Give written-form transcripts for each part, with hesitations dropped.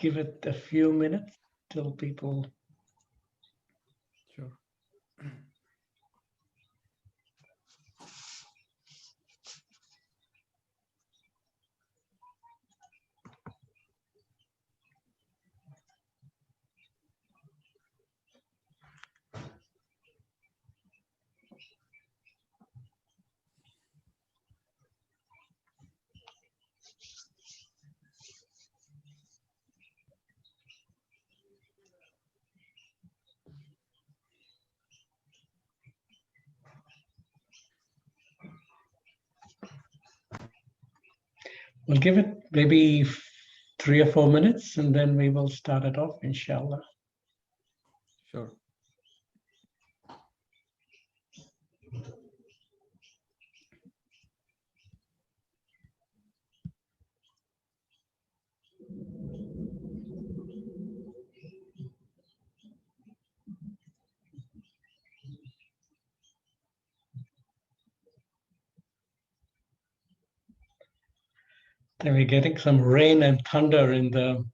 give it a few minutes till people. Sure. We'll give it maybe 3 or 4 minutes, and then we will start it off, inshallah. Sure. Then we're getting some rain and thunder in the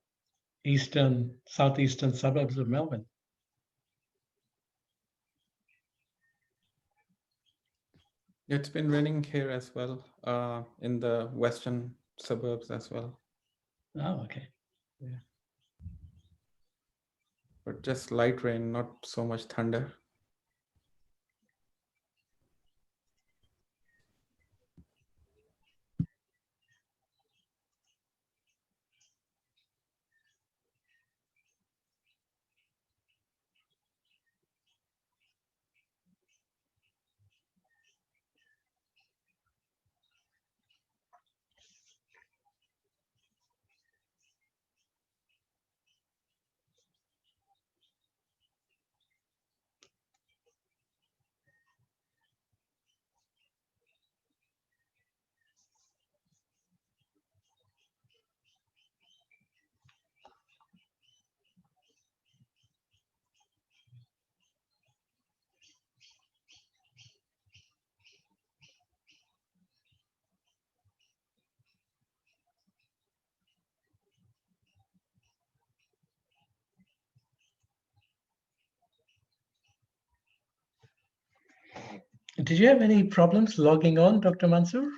southeastern suburbs of Melbourne. It's been raining here as well, in the western suburbs as well. Oh, okay. Yeah. But just light rain, not so much thunder. Did you have any problems logging on, Dr. Mansoor?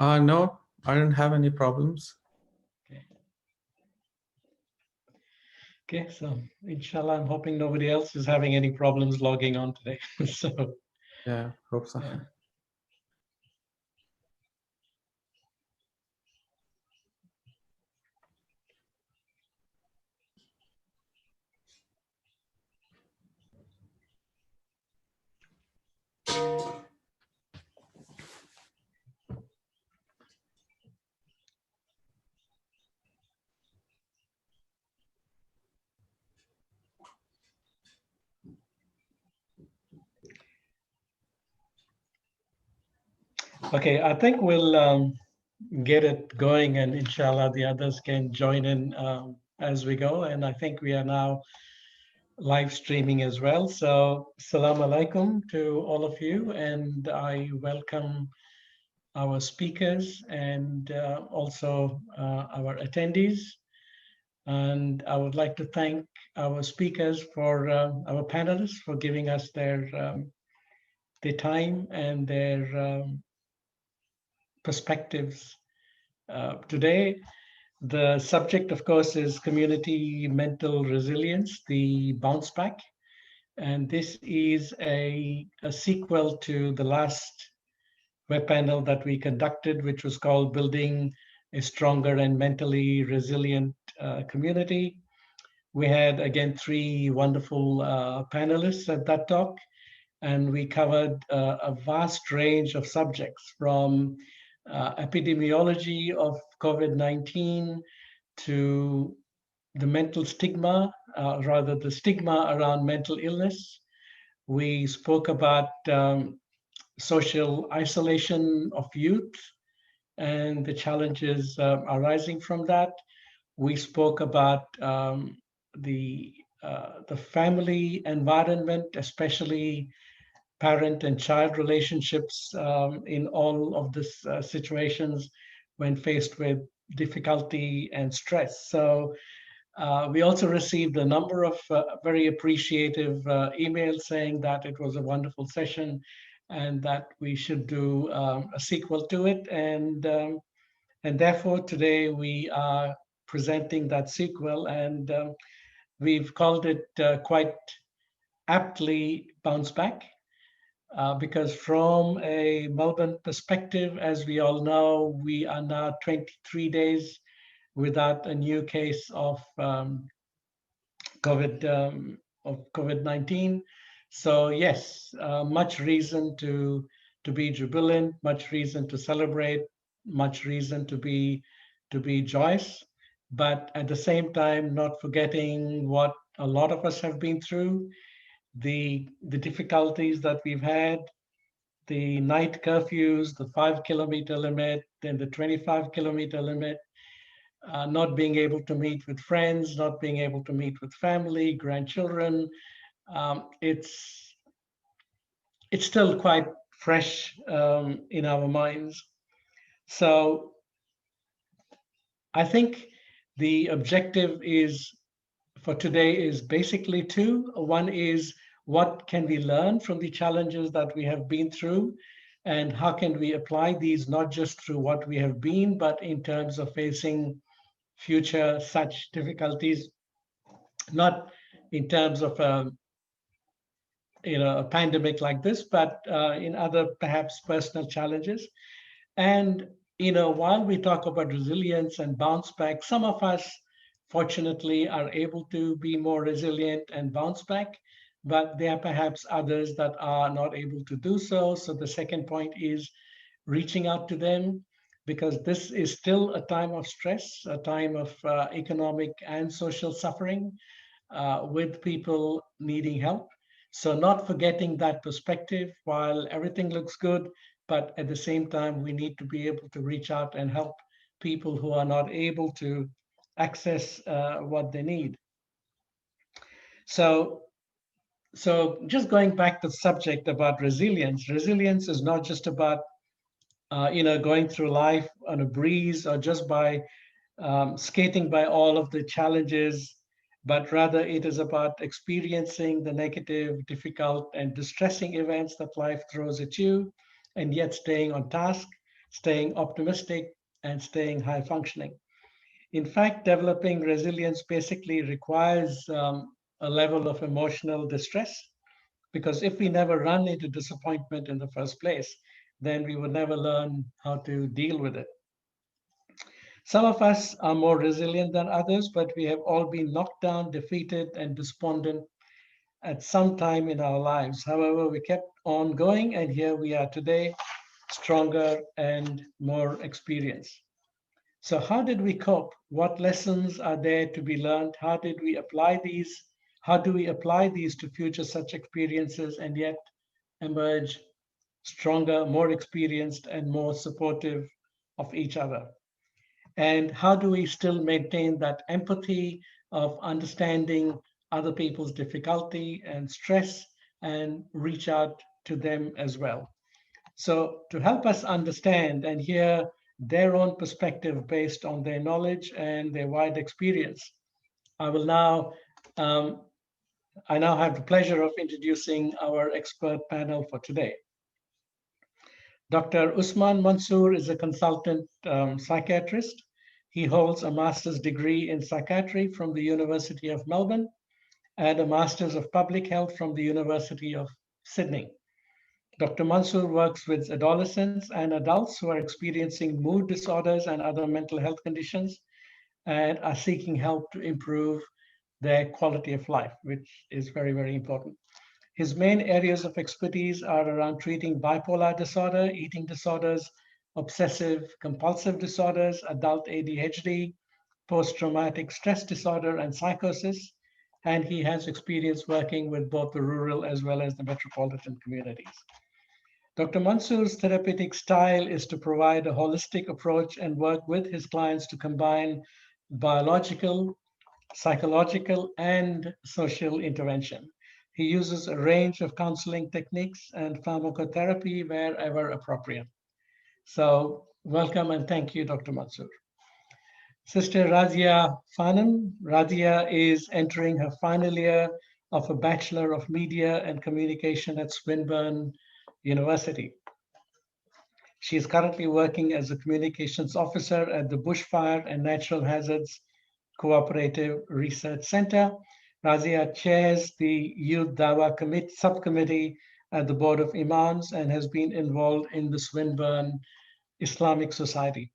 No, I don't have any problems. Okay, so inshallah, I'm hoping nobody else is having any problems logging on today. So Yeah, hope so. yeah. Okay, I think we'll get it going, and inshallah the others can join in as we go. And I think we are now live streaming as well. So salam alaikum to all of you, and I welcome our speakers and also our attendees. And I would like to thank our speakers for our panelists for giving us their time and their perspectives. Today, the subject, of course, is community mental resilience, the bounce back. And this is a sequel to the last web panel that we conducted, which was called Building a Stronger and Mentally Resilient Community. We had, again, 3 wonderful panelists at that talk, and we covered a vast range of subjects from epidemiology of COVID-19 to the mental stigma, rather the stigma around mental illness. We spoke about social isolation of youth and the challenges arising from that. We spoke about the family environment, especially parent and child relationships in all of these situations when faced with difficulty and stress. So we also received a number of very appreciative emails saying that it was a wonderful session and that we should do a sequel to it. And therefore, today we are presenting that sequel, and we've called it quite aptly Bounce Back. Because from a Melbourne perspective, as we all know, we are now 23 days without a new case of COVID of COVID-19. So yes, much reason to be jubilant, much reason to celebrate, much reason to be joyous, but at the same time, not forgetting what a lot of us have been through, the difficulties that we've had, the night curfews, the 5 kilometer limit, then the 25 kilometer limit, not being able to meet with friends, not being able to meet with family, grandchildren. It's still quite fresh in our minds. So I think the objective is for today is basically two. One is what can we learn from the challenges that we have been through, and how can we apply these not just through what we have been, but in terms of facing future such difficulties, not in terms of a pandemic like this, but in other perhaps personal challenges. And while we talk about resilience and bounce back, some of us fortunately are able to be more resilient and bounce back, but there are perhaps others that are not able to do so. So the second point is reaching out to them, because this is still a time of stress, a time of economic and social suffering, with people needing help. So, not forgetting that perspective while everything looks good, but at the same time, we need to be able to reach out and help people who are not able to access what they need. So, so just going back to the subject about resilience, resilience is not just about going through life on a breeze or just by skating by all of the challenges, but rather it is about experiencing the negative, difficult, and distressing events that life throws at you, and yet staying on task, staying optimistic, and staying high functioning. In fact, developing resilience basically requires a level of emotional distress, because if we never run into disappointment in the first place, then we would never learn how to deal with it. Some of us are more resilient than others, but we have all been knocked down, defeated, and despondent at some time in our lives. However, we kept on going, and here we are today, stronger and more experienced. So, how did we cope? What lessons are there to be learned? How did we apply these? How do we apply these to future such experiences and yet emerge stronger, more experienced, and more supportive of each other? And how do we still maintain that empathy of understanding other people's difficulty and stress and reach out to them as well? So, to help us understand and hear their own perspective based on their knowledge and their wide experience, I will now um, I now have the pleasure of introducing our expert panel for today. Dr. Usman Mansoor is a consultant psychiatrist. He holds a master's degree in psychiatry from the University of Melbourne and a master's of public health from the University of Sydney. Dr. Mansoor works with adolescents and adults who are experiencing mood disorders and other mental health conditions and are seeking help to improve their quality of life, which is very, very important. His main areas of expertise are around treating bipolar disorder, eating disorders, obsessive compulsive disorders, adult ADHD, post-traumatic stress disorder, and psychosis. And he has experience working with both the rural as well as the metropolitan communities. Dr. Mansoor's therapeutic style is to provide a holistic approach and work with his clients to combine biological, psychological, and social intervention. He uses a range of counseling techniques and pharmacotherapy wherever appropriate. So, welcome and thank you, Dr. Mansoor. Sister Razia Fanan. Razia is entering her final year of a Bachelor of Media and Communication at Swinburne University. She is currently working as a communications officer at the Bushfire and Natural Hazards Cooperative Research Center. Razia chairs the Youth Dawa subcommittee at the Board of Imams and has been involved in the Swinburne Islamic Society.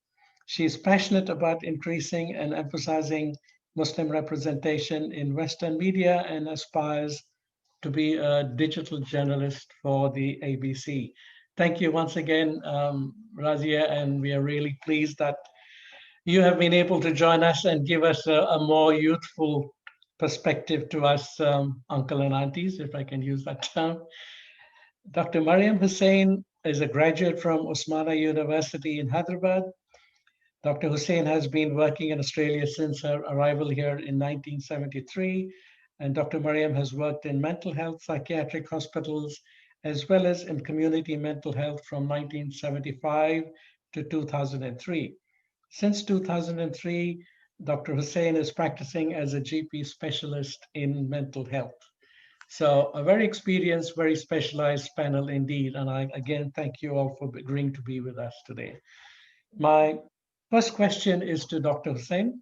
She is passionate about increasing and emphasizing Muslim representation in Western media and aspires to be a digital journalist for the ABC. Thank you once again, Razia, and we are really pleased that you have been able to join us and give us a more youthful perspective to us, uncle and aunties, if I can use that term. Dr. Mariam Hussain is a graduate from Osmania University in Hyderabad. Dr. Hussain has been working in Australia since her arrival here in 1973, and Dr. Mariam has worked in mental health psychiatric hospitals as well as in community mental health from 1975 to 2003. Since 2003, Dr. Hussain is practicing as a GP specialist in mental health. So a very experienced, very specialized panel indeed. And I again thank you all for agreeing to be with us today. My first question is to Dr. Hussain.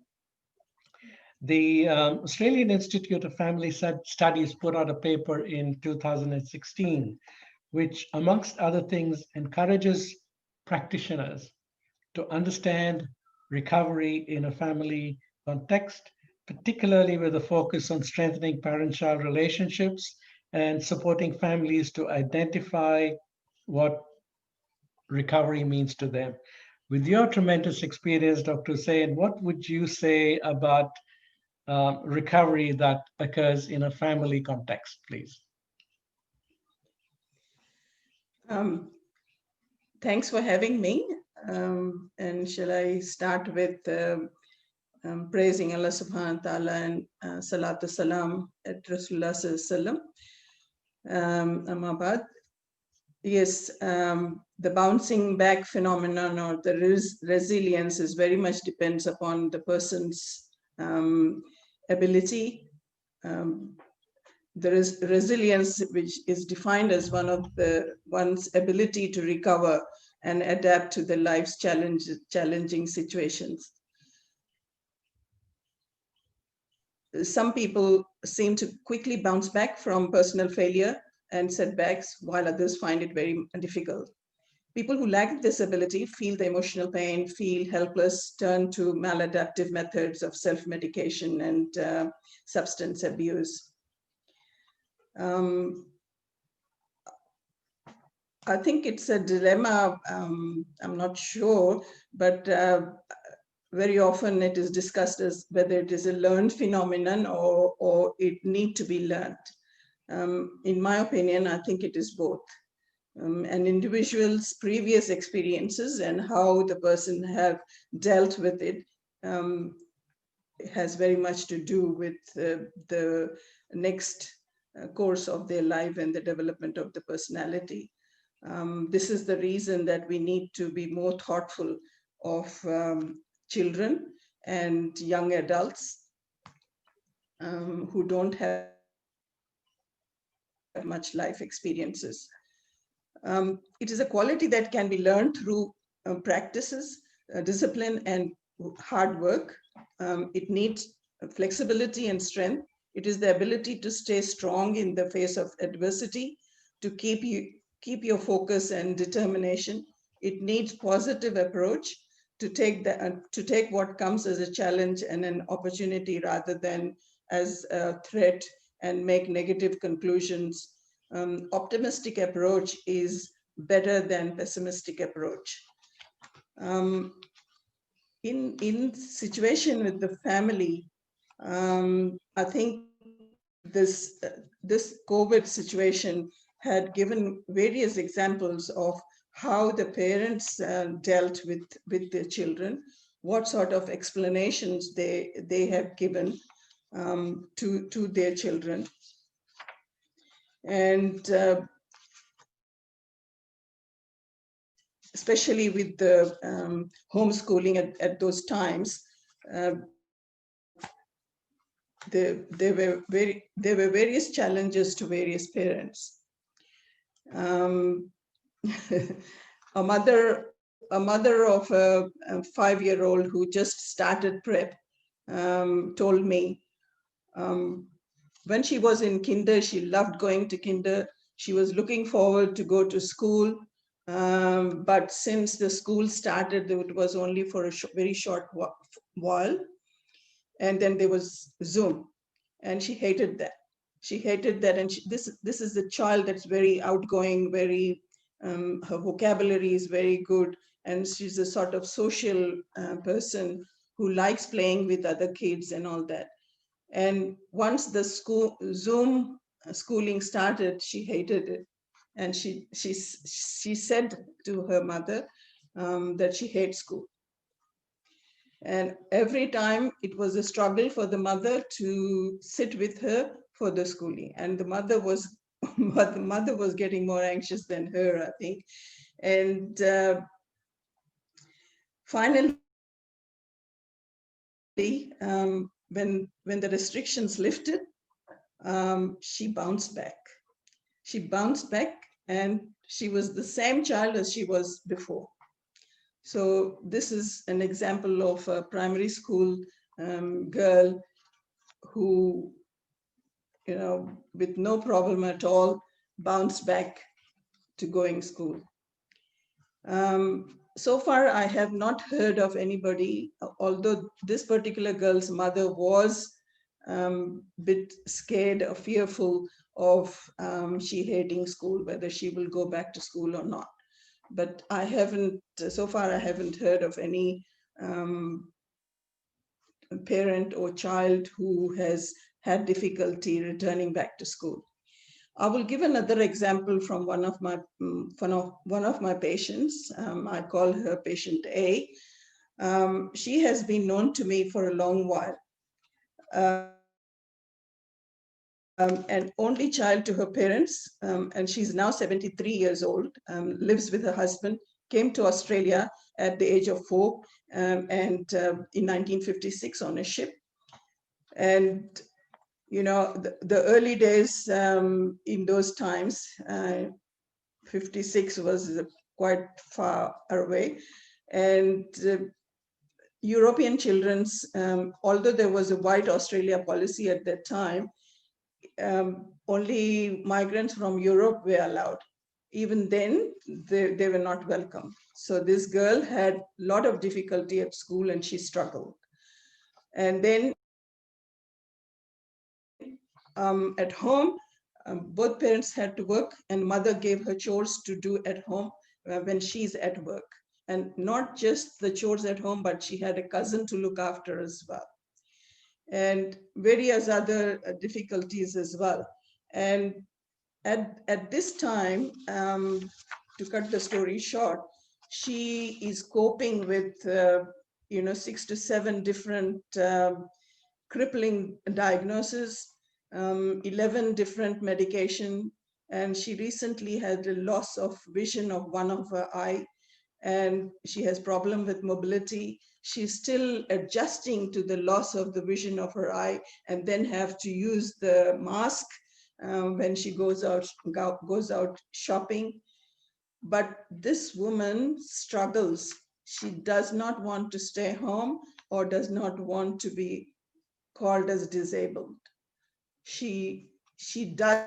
The Australian Institute of Family Studies put out a paper in 2016, which amongst other things encourages practitioners to understand recovery in a family context, particularly with a focus on strengthening parent-child relationships and supporting families to identify what recovery means to them. With your tremendous experience, Dr. Hussain, what would you say about recovery that occurs in a family context, please? Thanks for having me. And shall I start with praising Allah subhanahu wa ta'ala and salatu salam at Rasulullah sallallahu alaihi wasallam. Yes, the bouncing back phenomenon or the resilience is very much depends upon the person's ability. There is resilience, which is defined as one's ability to recover and adapt to the life's challenging situations. Some people seem to quickly bounce back from personal failure and setbacks, while others find it very difficult. People who lack this ability feel the emotional pain, feel helpless, turn to maladaptive methods of self-medication and substance abuse. I think it's a dilemma, I'm not sure, but very often it is discussed as whether it is a learned phenomenon or it needs to be learned. In my opinion, I think it is both. An individual's previous experiences and how the person have dealt with it has very much to do with the next course of their life and the development of the personality. This is the reason that we need to be more thoughtful of children and young adults who don't have much life experiences. It is a quality that can be learned through practices, discipline, and hard work. It needs flexibility and strength. It is the ability to stay strong in the face of adversity, to keep your focus and determination. It needs positive approach to take what comes as a challenge and an opportunity rather than as a threat and make negative conclusions. Optimistic approach is better than pessimistic approach. In situation with the family, I think this COVID situation had given various examples of how the parents dealt with their children, what sort of explanations they have given to their children. And especially with the homeschooling at those times, there were various challenges to various parents. A mother of a 5-year-old who just started prep told me when she was in kinder, she loved going to kinder. She was looking forward to go to school. But since the school started, it was only for a very short while. And then there was Zoom, and she hated that. She hated that. And this is a child that's very outgoing, very, her vocabulary is very good. And she's a sort of social person who likes playing with other kids and all that. And once the Zoom schooling started, she hated it. And she said to her mother that she hates school. And every time it was a struggle for the mother to sit with her for the schooling. And the mother was getting more anxious than her, I think. And finally, when the restrictions lifted, she bounced back. She bounced back, and she was the same child as she was before. So this is an example of a primary school girl who, with no problem at all, bounced back to going school. So far, I have not heard of anybody, although this particular girl's mother was a bit scared or fearful of she hating school, whether she will go back to school or not. But so far I haven't heard of any parent or child who has had difficulty returning back to school. I will give another example from one of my patients. I call her patient A. She has been known to me for a long while. An only child to her parents, and she's now 73 years old, lives with her husband, came to Australia at the age of 4, and in 1956 on a ship. And, the early days in those times, 56 was quite far away. And European children's, although there was a white Australia policy at that time, only migrants from Europe were allowed. Even then, they were not welcome. So this girl had a lot of difficulty at school, and she struggled. And then at home, both parents had to work, and mother gave her chores to do at home when she's at work. And not just the chores at home, but she had a cousin to look after as well, and various other difficulties as well. And at this time, to cut the story short, she is coping with 6 to 7 different crippling diagnoses, 11 different medication, and she recently had a loss of vision of one of her eye, and she has problem with mobility. She's still adjusting to the loss of the vision of her eye, and then have to use the mask when she goes out shopping. But this woman struggles. She does not want to stay home, or does not want to be called as disabled. She does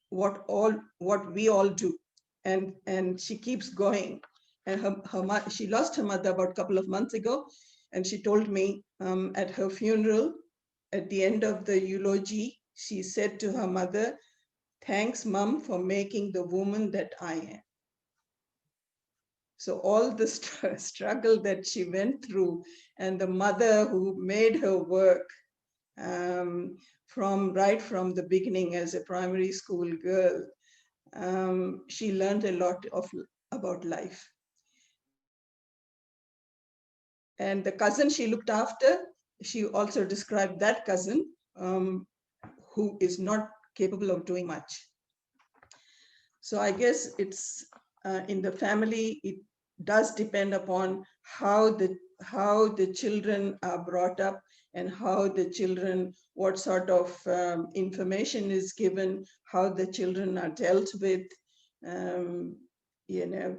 what we all do, and she keeps going. And she lost her mother about a couple of months ago, and she told me at her funeral, at the end of the eulogy, she said to her mother, "Thanks, Mom, for making the woman that I am." So all the struggle that she went through, and the mother who made her work right from the beginning as a primary school girl, she learned a lot about life. And the cousin she looked after, she also described that cousin who is not capable of doing much. So I guess it's in the family, it does depend upon how the children are brought up and how the children, what sort of information is given, how the children are dealt with, you know,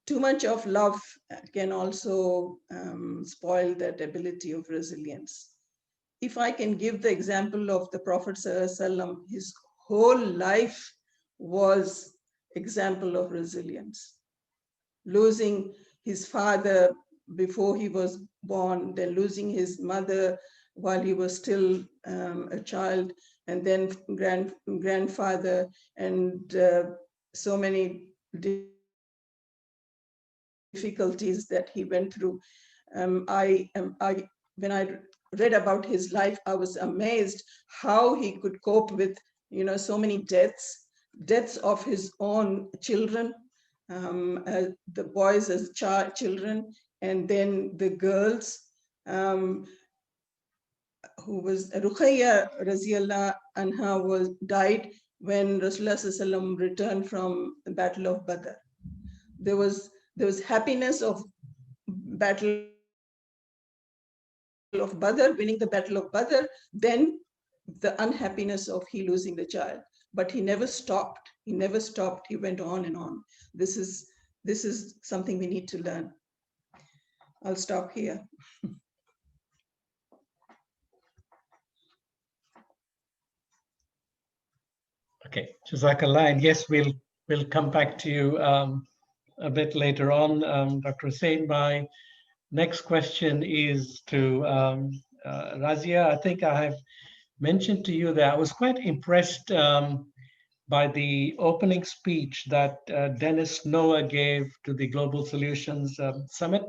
too much of love can also spoil that ability of resilience. If I can give the example of the Prophet ﷺ, his whole life was example of resilience. Losing his father before he was born, then losing his mother while he was still a child, and then grandfather, and so many difficulties that he went through. When I read about his life, I was amazed how he could cope with, you know, so many deaths of his own children, the boys as children, and then the girls, who was Ruqayya Raziallah anha was died when Rasulullah Sallallahu returned from the Battle of Badr. There was happiness of Battle of Badr, winning the Battle of Badr, then the unhappiness of he losing the child. But he never stopped. He never stopped. He went on and on. This is something we need to learn. I'll stop here. Okay, Jazakallah. And yes, we'll come back to you a bit later on, Dr. Hussain. My next question is to Razia. I think I have mentioned to you that I was quite impressed by the opening speech that Dennis Noah gave to the Global Solutions Summit.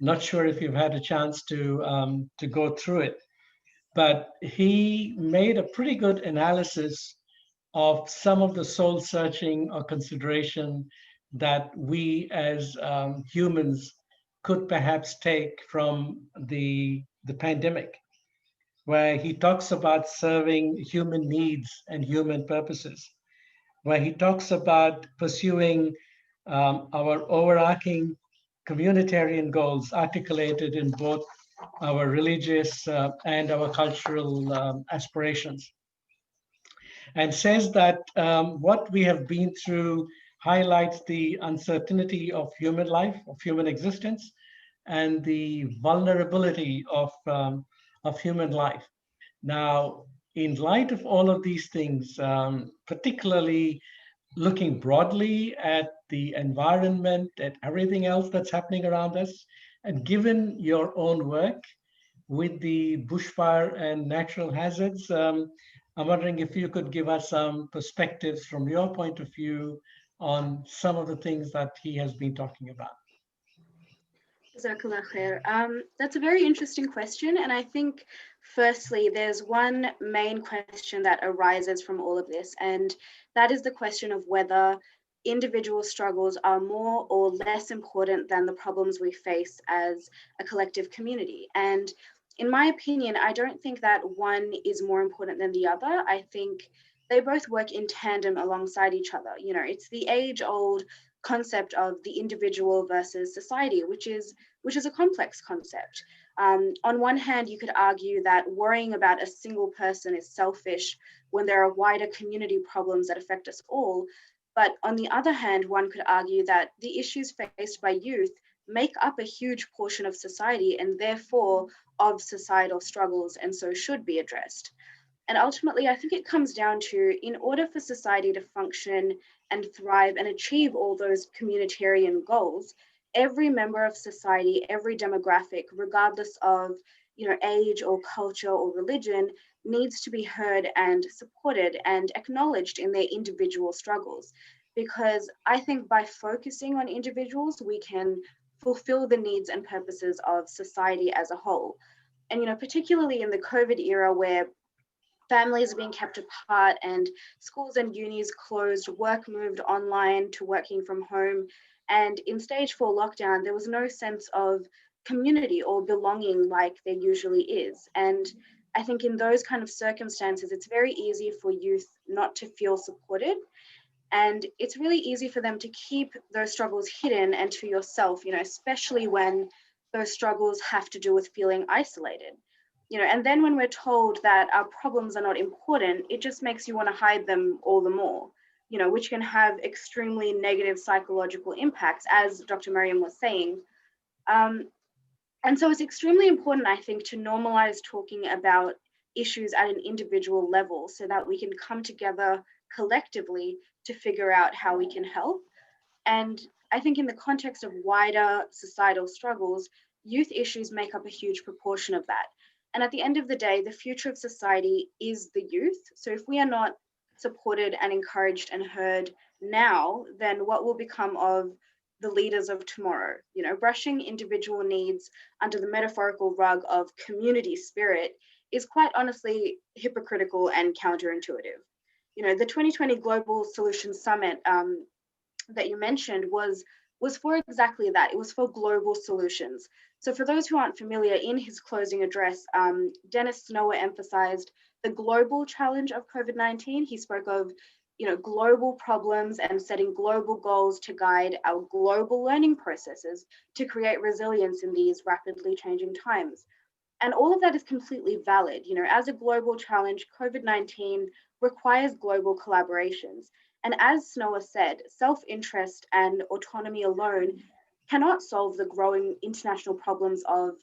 Not sure if you've had a chance to go through it, but he made a pretty good analysis of some of the soul searching or consideration that we as humans could perhaps take from the pandemic, where he talks about serving human needs and human purposes, where he talks about pursuing our overarching communitarian goals articulated in both our religious and our cultural aspirations, and says that what we have been through highlights the uncertainty of human life, of human existence, and the vulnerability of human life. Now, in light of all of these things, particularly looking broadly at the environment, at everything else that's happening around us, and given your own work with the bushfire and natural hazards, I'm wondering if you could give us some perspectives from your point of view on some of the things that he has been talking about. Jazakallah khair. That's a very interesting question. And I think, firstly, there's one main question that arises from all of this, and that is the question of whether individual struggles are more or less important than the problems we face as a collective community. And in my opinion, I don't think that one is more important than the other. I think they both work in tandem alongside each other. You know, it's the age-old concept of the individual versus society, which is a complex concept. On one hand, you could argue that worrying about a single person is selfish when there are wider community problems that affect us all. But on the other hand, one could argue that the issues faced by youth make up a huge portion of society and therefore of societal struggles, and so should be addressed. And ultimately, I think it comes down to, in order for society to function and thrive and achieve all those communitarian goals, every member of society, every demographic, regardless of, you know, age or culture or religion, needs to be heard and supported and acknowledged in their individual struggles. Because I think by focusing on individuals, we can fulfill the needs and purposes of society as a whole. And, you know, particularly in the COVID era, where families are being kept apart and schools and unis closed, work moved online to working from home. And in stage 4 lockdown, there was no sense of community or belonging like there usually is. And I think in those kind of circumstances, it's very easy for youth not to feel supported. And it's really easy for them to keep those struggles hidden and to yourself, especially when those struggles have to do with feeling isolated. And then when we're told that our problems are not important, it just makes you want to hide them all the more, which can have extremely negative psychological impacts, as Dr. Mariam was saying. And so it's extremely important, I think, to normalize talking about issues at an individual level so that we can come together collectively to figure out how we can help. And I think in the context of wider societal struggles, youth issues make up a huge proportion of that. And at the end of the day, the future of society is the youth. So if we are not supported and encouraged and heard now, then what will become of the leaders of tomorrow? Brushing individual needs under the metaphorical rug of community spirit is quite honestly hypocritical and counterintuitive. The 2020 Global Solutions Summit that you mentioned was for exactly that. It was for global solutions. So for those who aren't familiar, in his closing address, Dennis Snower emphasized the global challenge of COVID-19. He spoke of global problems and setting global goals to guide our global learning processes to create resilience in these rapidly changing times. And all of that is completely valid. As a global challenge, COVID-19 requires global collaborations. And as Snower said, self-interest and autonomy alone cannot solve the growing international problems of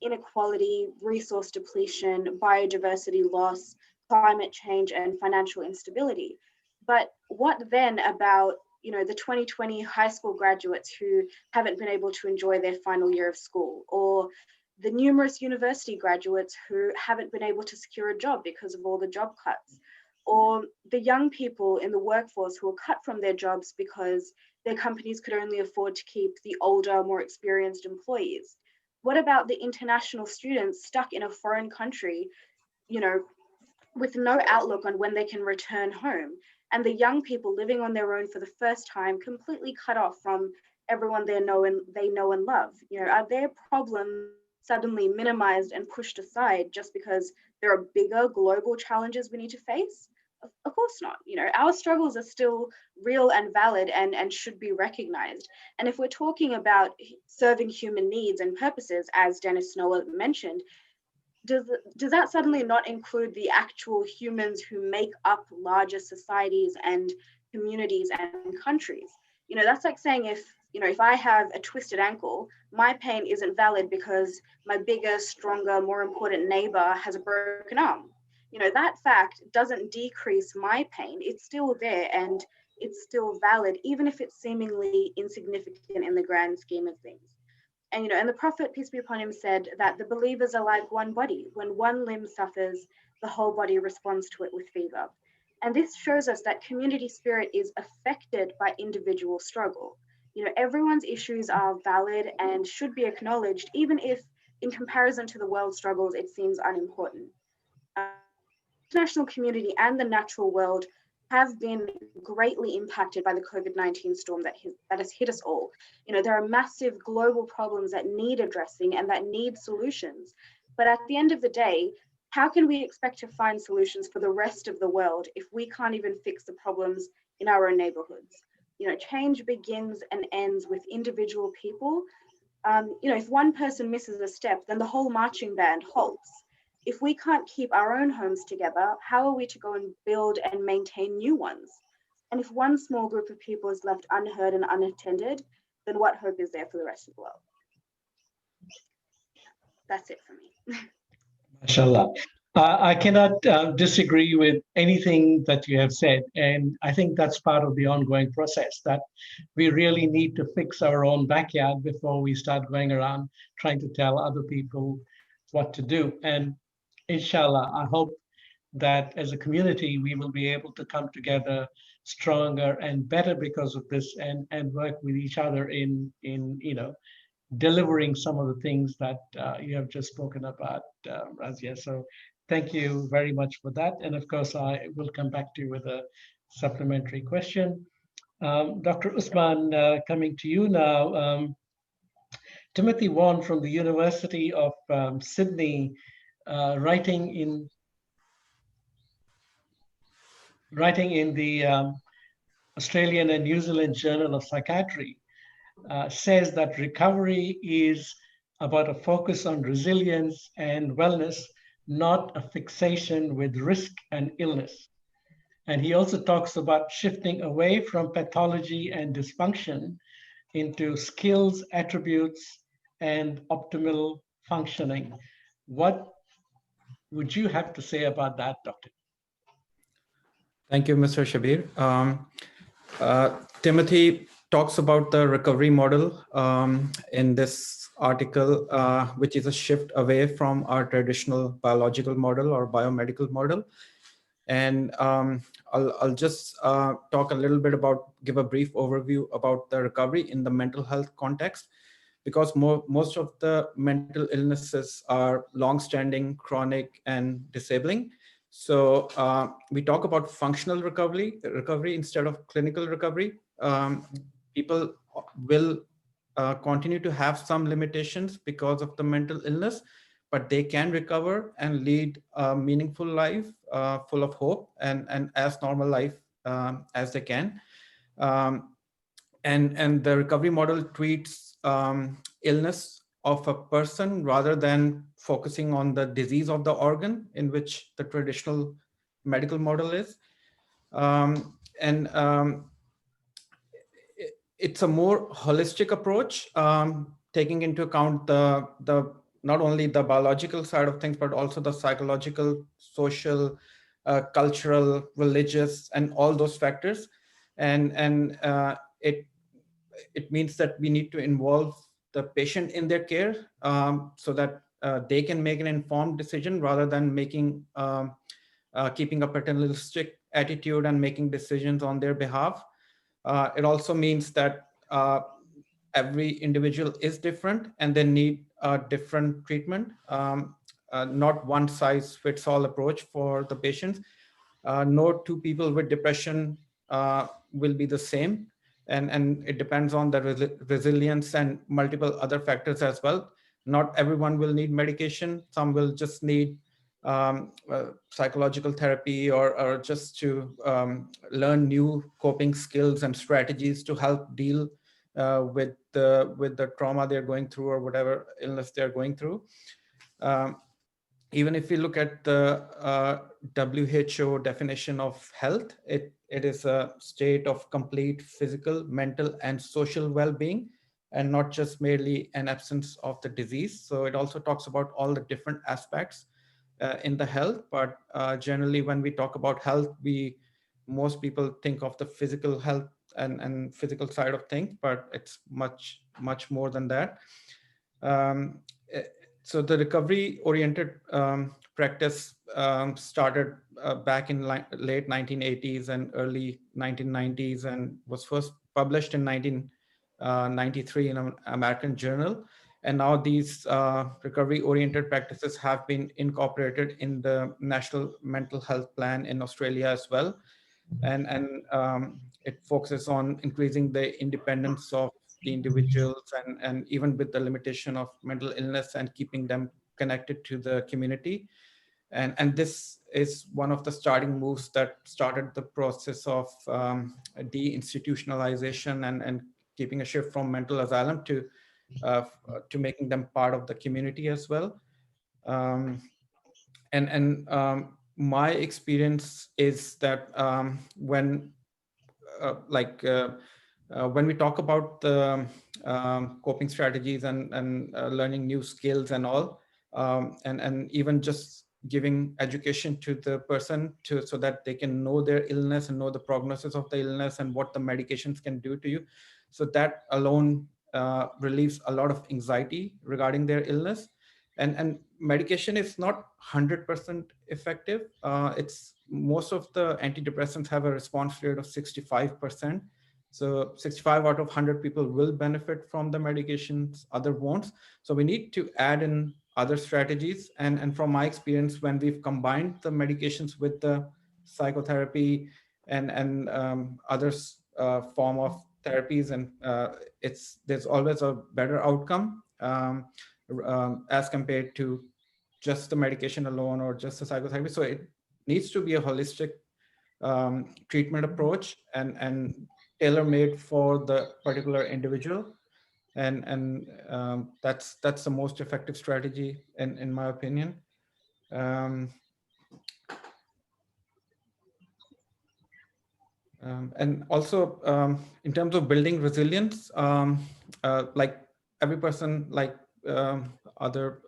inequality, resource depletion, biodiversity loss, climate change, and financial instability. But what then about the 2020 high school graduates who haven't been able to enjoy their final year of school, or the numerous university graduates who haven't been able to secure a job because of all the job cuts, or the young people in the workforce who were cut from their jobs because their companies could only afford to keep the older, more experienced employees? What about the international students stuck in a foreign country, with no outlook on when they can return home, and the young people living on their own for the first time, completely cut off from everyone they know and love? Are their problems suddenly minimized and pushed aside just because there are bigger global challenges we need to face? Of course not. Our struggles are still real and valid and should be recognized. And if we're talking about serving human needs and purposes, as Dennis Snower mentioned, does that suddenly not include the actual humans who make up larger societies and communities and countries? That's like saying if I have a twisted ankle, my pain isn't valid because my bigger, stronger, more important neighbor has a broken arm. That fact doesn't decrease my pain. It's still there and it's still valid, even if it's seemingly insignificant in the grand scheme of things. And and the Prophet, peace be upon him, said that the believers are like one body. When one limb suffers, the whole body responds to it with fever. And this shows us that community spirit is affected by individual struggle. Everyone's issues are valid and should be acknowledged, even if in comparison to the world struggles, it seems unimportant. International community and the natural world have been greatly impacted by the COVID-19 storm that has hit us all. There are massive global problems that need addressing and that need solutions. But at the end of the day, how can we expect to find solutions for the rest of the world if we can't even fix the problems in our own neighborhoods? Change begins and ends with individual people. If one person misses a step, then the whole marching band halts. If we can't keep our own homes together, how are we to go and build and maintain new ones? And if one small group of people is left unheard and unattended, then what hope is there for the rest of the world? That's it for me. Mashallah. I cannot disagree with anything that you have said. And I think that's part of the ongoing process, that we really need to fix our own backyard before we start going around trying to tell other people what to do. And inshallah, I hope that as a community, we will be able to come together stronger and better because of this, and work with each other in delivering some of the things that you have just spoken about, Razia. So thank you very much for that. And of course, I will come back to you with a supplementary question. Dr. Usman, coming to you now. Timothy Vaughan from the University of Sydney, writing in the Australian and New Zealand Journal of Psychiatry says that recovery is about a focus on resilience and wellness, not a fixation with risk and illness. And he also talks about shifting away from pathology and dysfunction into skills, attributes, and optimal functioning. What would you have to say about that, Doctor? Thank you, Mr. Shabir. Timothy talks about the recovery model in this article, which is a shift away from our traditional biological model or biomedical model. And I'll just talk a little bit about, give a brief overview about the recovery in the mental health context, because most of the mental illnesses are long-standing, chronic, and disabling. So we talk about functional recovery instead of clinical recovery. People will continue to have some limitations because of the mental illness, but they can recover and lead a meaningful life full of hope and as normal life as they can. And the recovery model treats illness of a person rather than focusing on the disease of the organ, in which the traditional medical model is. It's a more holistic approach, taking into account the not only the biological side of things, but also the psychological, social, cultural, religious, and all those factors. And it means that we need to involve the patient in their care so that they can make an informed decision rather than making keeping a paternalistic attitude and making decisions on their behalf. It also means that every individual is different and they need a different treatment, not one size fits all approach for the patients. No two people with depression will be the same. And it depends on the resilience and multiple other factors as well. Not everyone will need medication. Some will just need psychological therapy or just to learn new coping skills and strategies to help deal with the trauma they're going through or whatever illness they're going through. Even if we look at the WHO definition of health, it is a state of complete physical, mental, and social well-being, and not just merely an absence of the disease. So it also talks about all the different aspects in the health, but generally when we talk about health, most people think of the physical health and physical side of things, but it's much more than that. So the recovery-oriented practice started back in late 1980s and early 1990s, and was first published in 1993 in an American journal. And now these recovery-oriented practices have been incorporated in the National Mental Health Plan in Australia as well. And it focuses on increasing the independence of the individuals and even with the limitation of mental illness and keeping them connected to the community. And this is one of the starting moves that started the process of deinstitutionalization and keeping a shift from mental asylum to making them part of the community as well. My experience is that when we talk about the coping strategies and learning new skills and all, and even just giving education to the person so that they can know their illness and know the prognosis of the illness and what the medications can do to you. So that alone relieves a lot of anxiety regarding their illness. And medication is not 100% effective. It's most of the antidepressants have a response rate of 65%. So 65 out of 100 people will benefit from the medications, other won't. So we need to add in other strategies. And from my experience, when we've combined the medications with the psychotherapy and other form of therapies, and there's always a better outcome as compared to just the medication alone or just the psychotherapy. So it needs to be a holistic treatment approach and tailor-made for the particular individual. And that's the most effective strategy in my opinion. And also in terms of building resilience, like every person, like other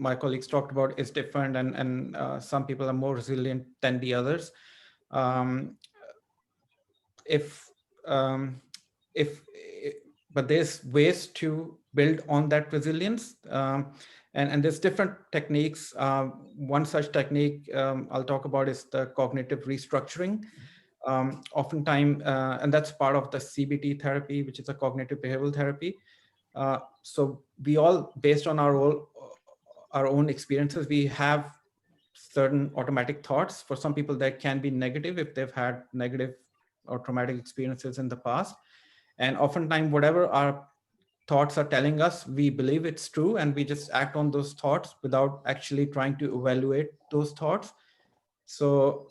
my colleagues talked about, is different, and some people are more resilient than the others. But there's ways to build on that resilience, and there's different techniques. One such technique I'll talk about is the cognitive restructuring. Oftentimes, and that's part of the CBT therapy, which is a cognitive behavioral therapy. So we all, based on our own experiences, we have certain automatic thoughts. For some people, that can be negative if they've had negative or traumatic experiences in the past. And oftentimes, whatever our thoughts are telling us, we believe it's true, and we just act on those thoughts without actually trying to evaluate those thoughts. So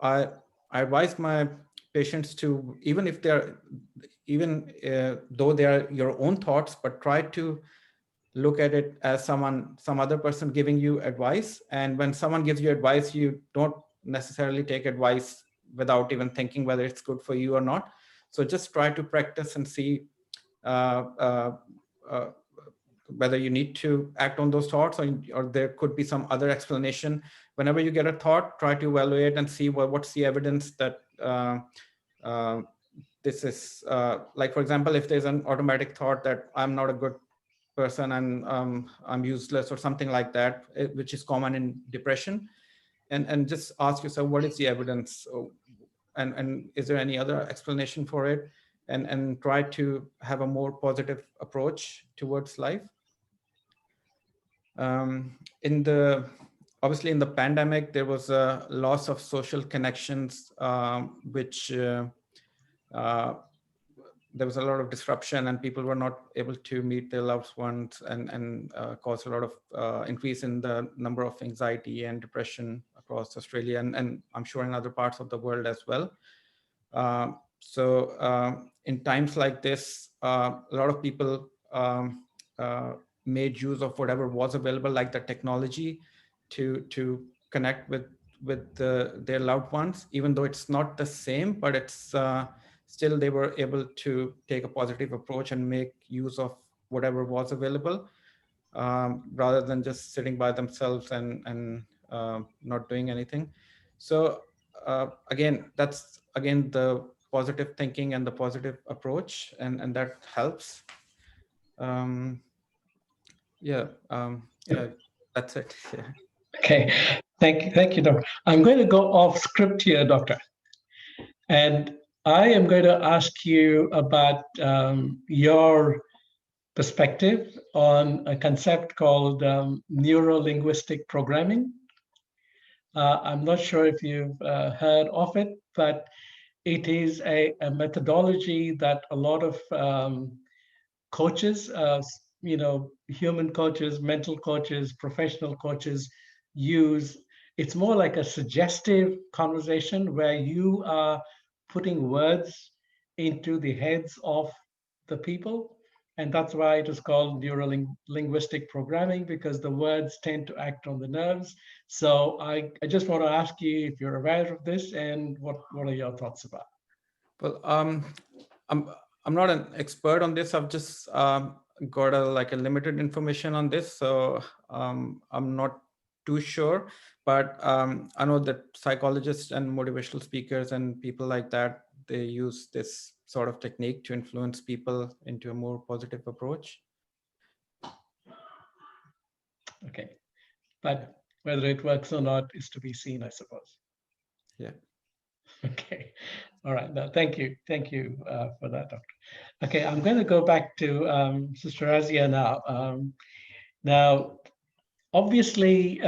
I advise my patients to, even though they are your own thoughts, but try to look at it as some other person giving you advice. And when someone gives you advice, you don't necessarily take advice without even thinking whether it's good for you or not. So just try to practice and see whether you need to act on those thoughts, or there could be some other explanation. Whenever you get a thought, try to evaluate and see what's the evidence that this is, like, for example, if there's an automatic thought that I'm not a good person and I'm useless or something like that, which is common in depression, and just ask yourself, what is the evidence, and is there any other explanation for it, and try to have a more positive approach towards life. Obviously in the pandemic, there was a loss of social connections, which there was a lot of disruption, and people were not able to meet their loved ones, and caused a lot of increase in the number of anxiety and depression across Australia, and I'm sure in other parts of the world as well. So in times like this, a lot of people made use of whatever was available, like the technology, to connect with their loved ones, even though it's not the same, but it's still they were able to take a positive approach and make use of whatever was available, rather than just sitting by themselves and not doing anything. So again, that's the positive thinking and the positive approach, and that helps. Yeah, that's it. Yeah. Okay, thank you, Doctor. I'm going to go off script here, Doctor, and I am going to ask you about your perspective on a concept called neuro-linguistic programming. I'm not sure if you've heard of it, but it is a methodology that a lot of coaches, human coaches, mental coaches, professional coaches use. It's more like a suggestive conversation where you are putting words into the heads of the people. And that's why it is called neuro-linguistic programming, because the words tend to act on the nerves. So I just want to ask you if you're aware of this, and what are your thoughts about? Well, I'm not an expert on this. I've just got a limited information on this, so I'm not too sure. But I know that psychologists and motivational speakers and people like that, they use this sort of technique to influence people into a more positive approach. Okay, but whether it works or not is to be seen, I suppose. Yeah. Okay, all right. No, thank you for that, Doctor. Okay, I'm going to go back to Sister Razia now. Now, obviously,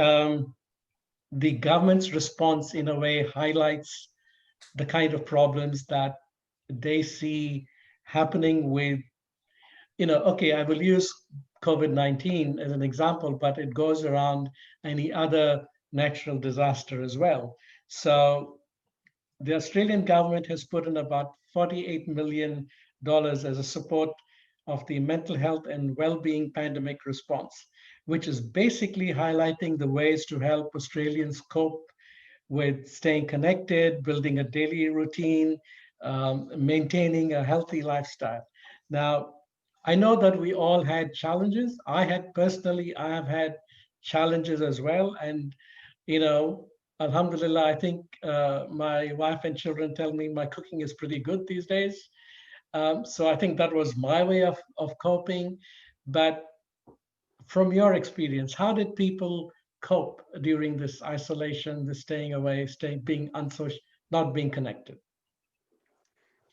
the government's response in a way highlights the kind of problems that they see happening with, okay, I will use COVID-19 as an example, but it goes around any other natural disaster as well. So the Australian government has put in about $48 million as a support of the mental health and well-being pandemic response, which is basically highlighting the ways to help Australians cope with staying connected, building a daily routine, maintaining a healthy lifestyle. Now, I know that we all had challenges. I have had challenges as well. And, you know, Alhamdulillah, I think my wife and children tell me my cooking is pretty good these days. So I think that was my way of coping. But from your experience, how did people cope during this isolation, the staying away, being unsocial, not being connected?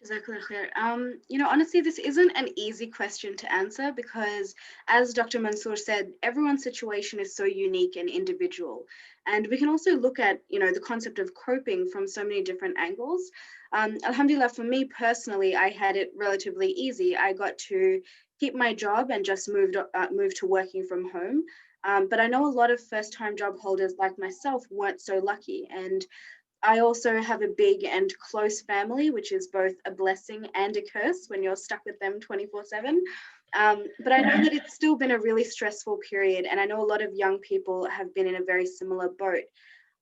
Jazakallah khair. Honestly, this isn't an easy question to answer because, as Dr. Mansoor said, everyone's situation is so unique and individual. And we can also look at, the concept of coping from so many different angles. Alhamdulillah, for me personally, I had it relatively easy. I got to keep my job and just moved to working from home. But I know a lot of first-time job holders like myself weren't so lucky. And I also have a big and close family, which is both a blessing and a curse when you're stuck with them 24/7. But I know that it's still been a really stressful period, and I know a lot of young people have been in a very similar boat.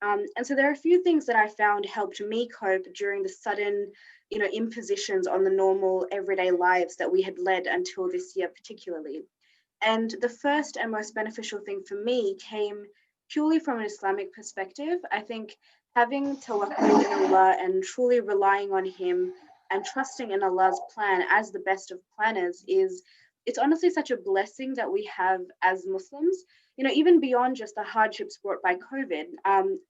And so there are a few things that I found helped me cope during the sudden, impositions on the normal everyday lives that we had led until this year particularly. And the first and most beneficial thing for me came purely from an Islamic perspective. I think having tawakkul in Allah and truly relying on Him and trusting in Allah's plan as the best of planners it's honestly such a blessing that we have as Muslims. Even beyond just the hardships brought by COVID,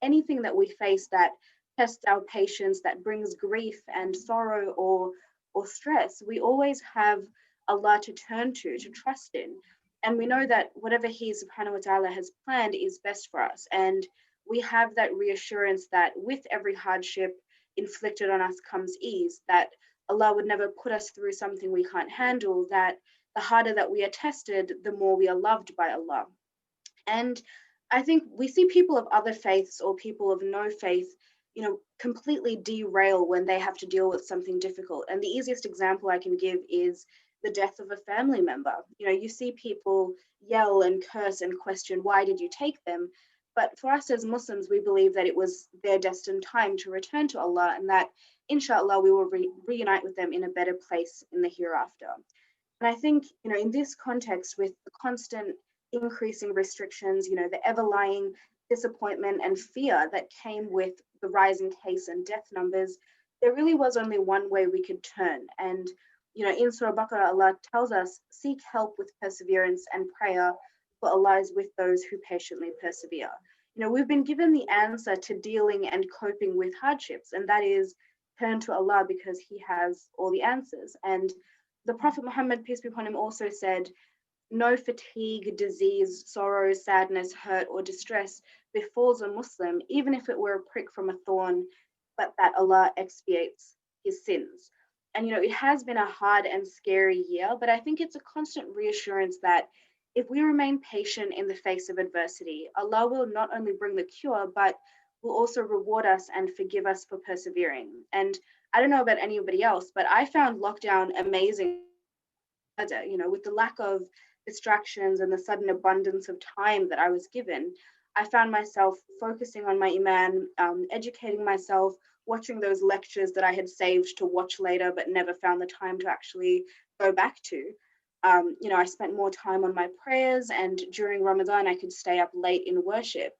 anything that we face that tests our patience, that brings grief and sorrow or stress, we always have Allah to turn to trust in. And we know that whatever He subhanahu wa ta'ala has planned is best for us. And we have that reassurance that with every hardship inflicted on us comes ease, that Allah would never put us through something we can't handle, that the harder that we are tested, the more we are loved by Allah. And I think we see people of other faiths or people of no faith, completely derail when they have to deal with something difficult. And the easiest example I can give is the death of a family member. You see people yell and curse and question, why did you take them? But for us as Muslims, we believe that it was their destined time to return to Allah and that, inshallah, we will reunite with them in a better place in the hereafter. And I think, in this context, with the constant increasing restrictions, the ever-lying disappointment and fear that came with the rising case and death numbers, there really was only one way we could turn. And, in Surah Baqarah, Allah tells us, seek help with perseverance and prayer, for Allah is with those who patiently persevere. We've been given the answer to dealing and coping with hardships, and that is turn to Allah because He has all the answers. And the Prophet Muhammad, peace be upon him, also said, no fatigue, disease, sorrow, sadness, hurt, or distress befalls a Muslim, even if it were a prick from a thorn, but that Allah expiates his sins. And, it has been a hard and scary year, but I think it's a constant reassurance that if we remain patient in the face of adversity, Allah will not only bring the cure, but will also reward us and forgive us for persevering. And I don't know about anybody else, but I found lockdown amazing. With the lack of distractions and the sudden abundance of time that I was given, I found myself focusing on my Iman, educating myself, watching those lectures that I had saved to watch later, but never found the time to actually go back to. I spent more time on my prayers, and during Ramadan, I could stay up late in worship.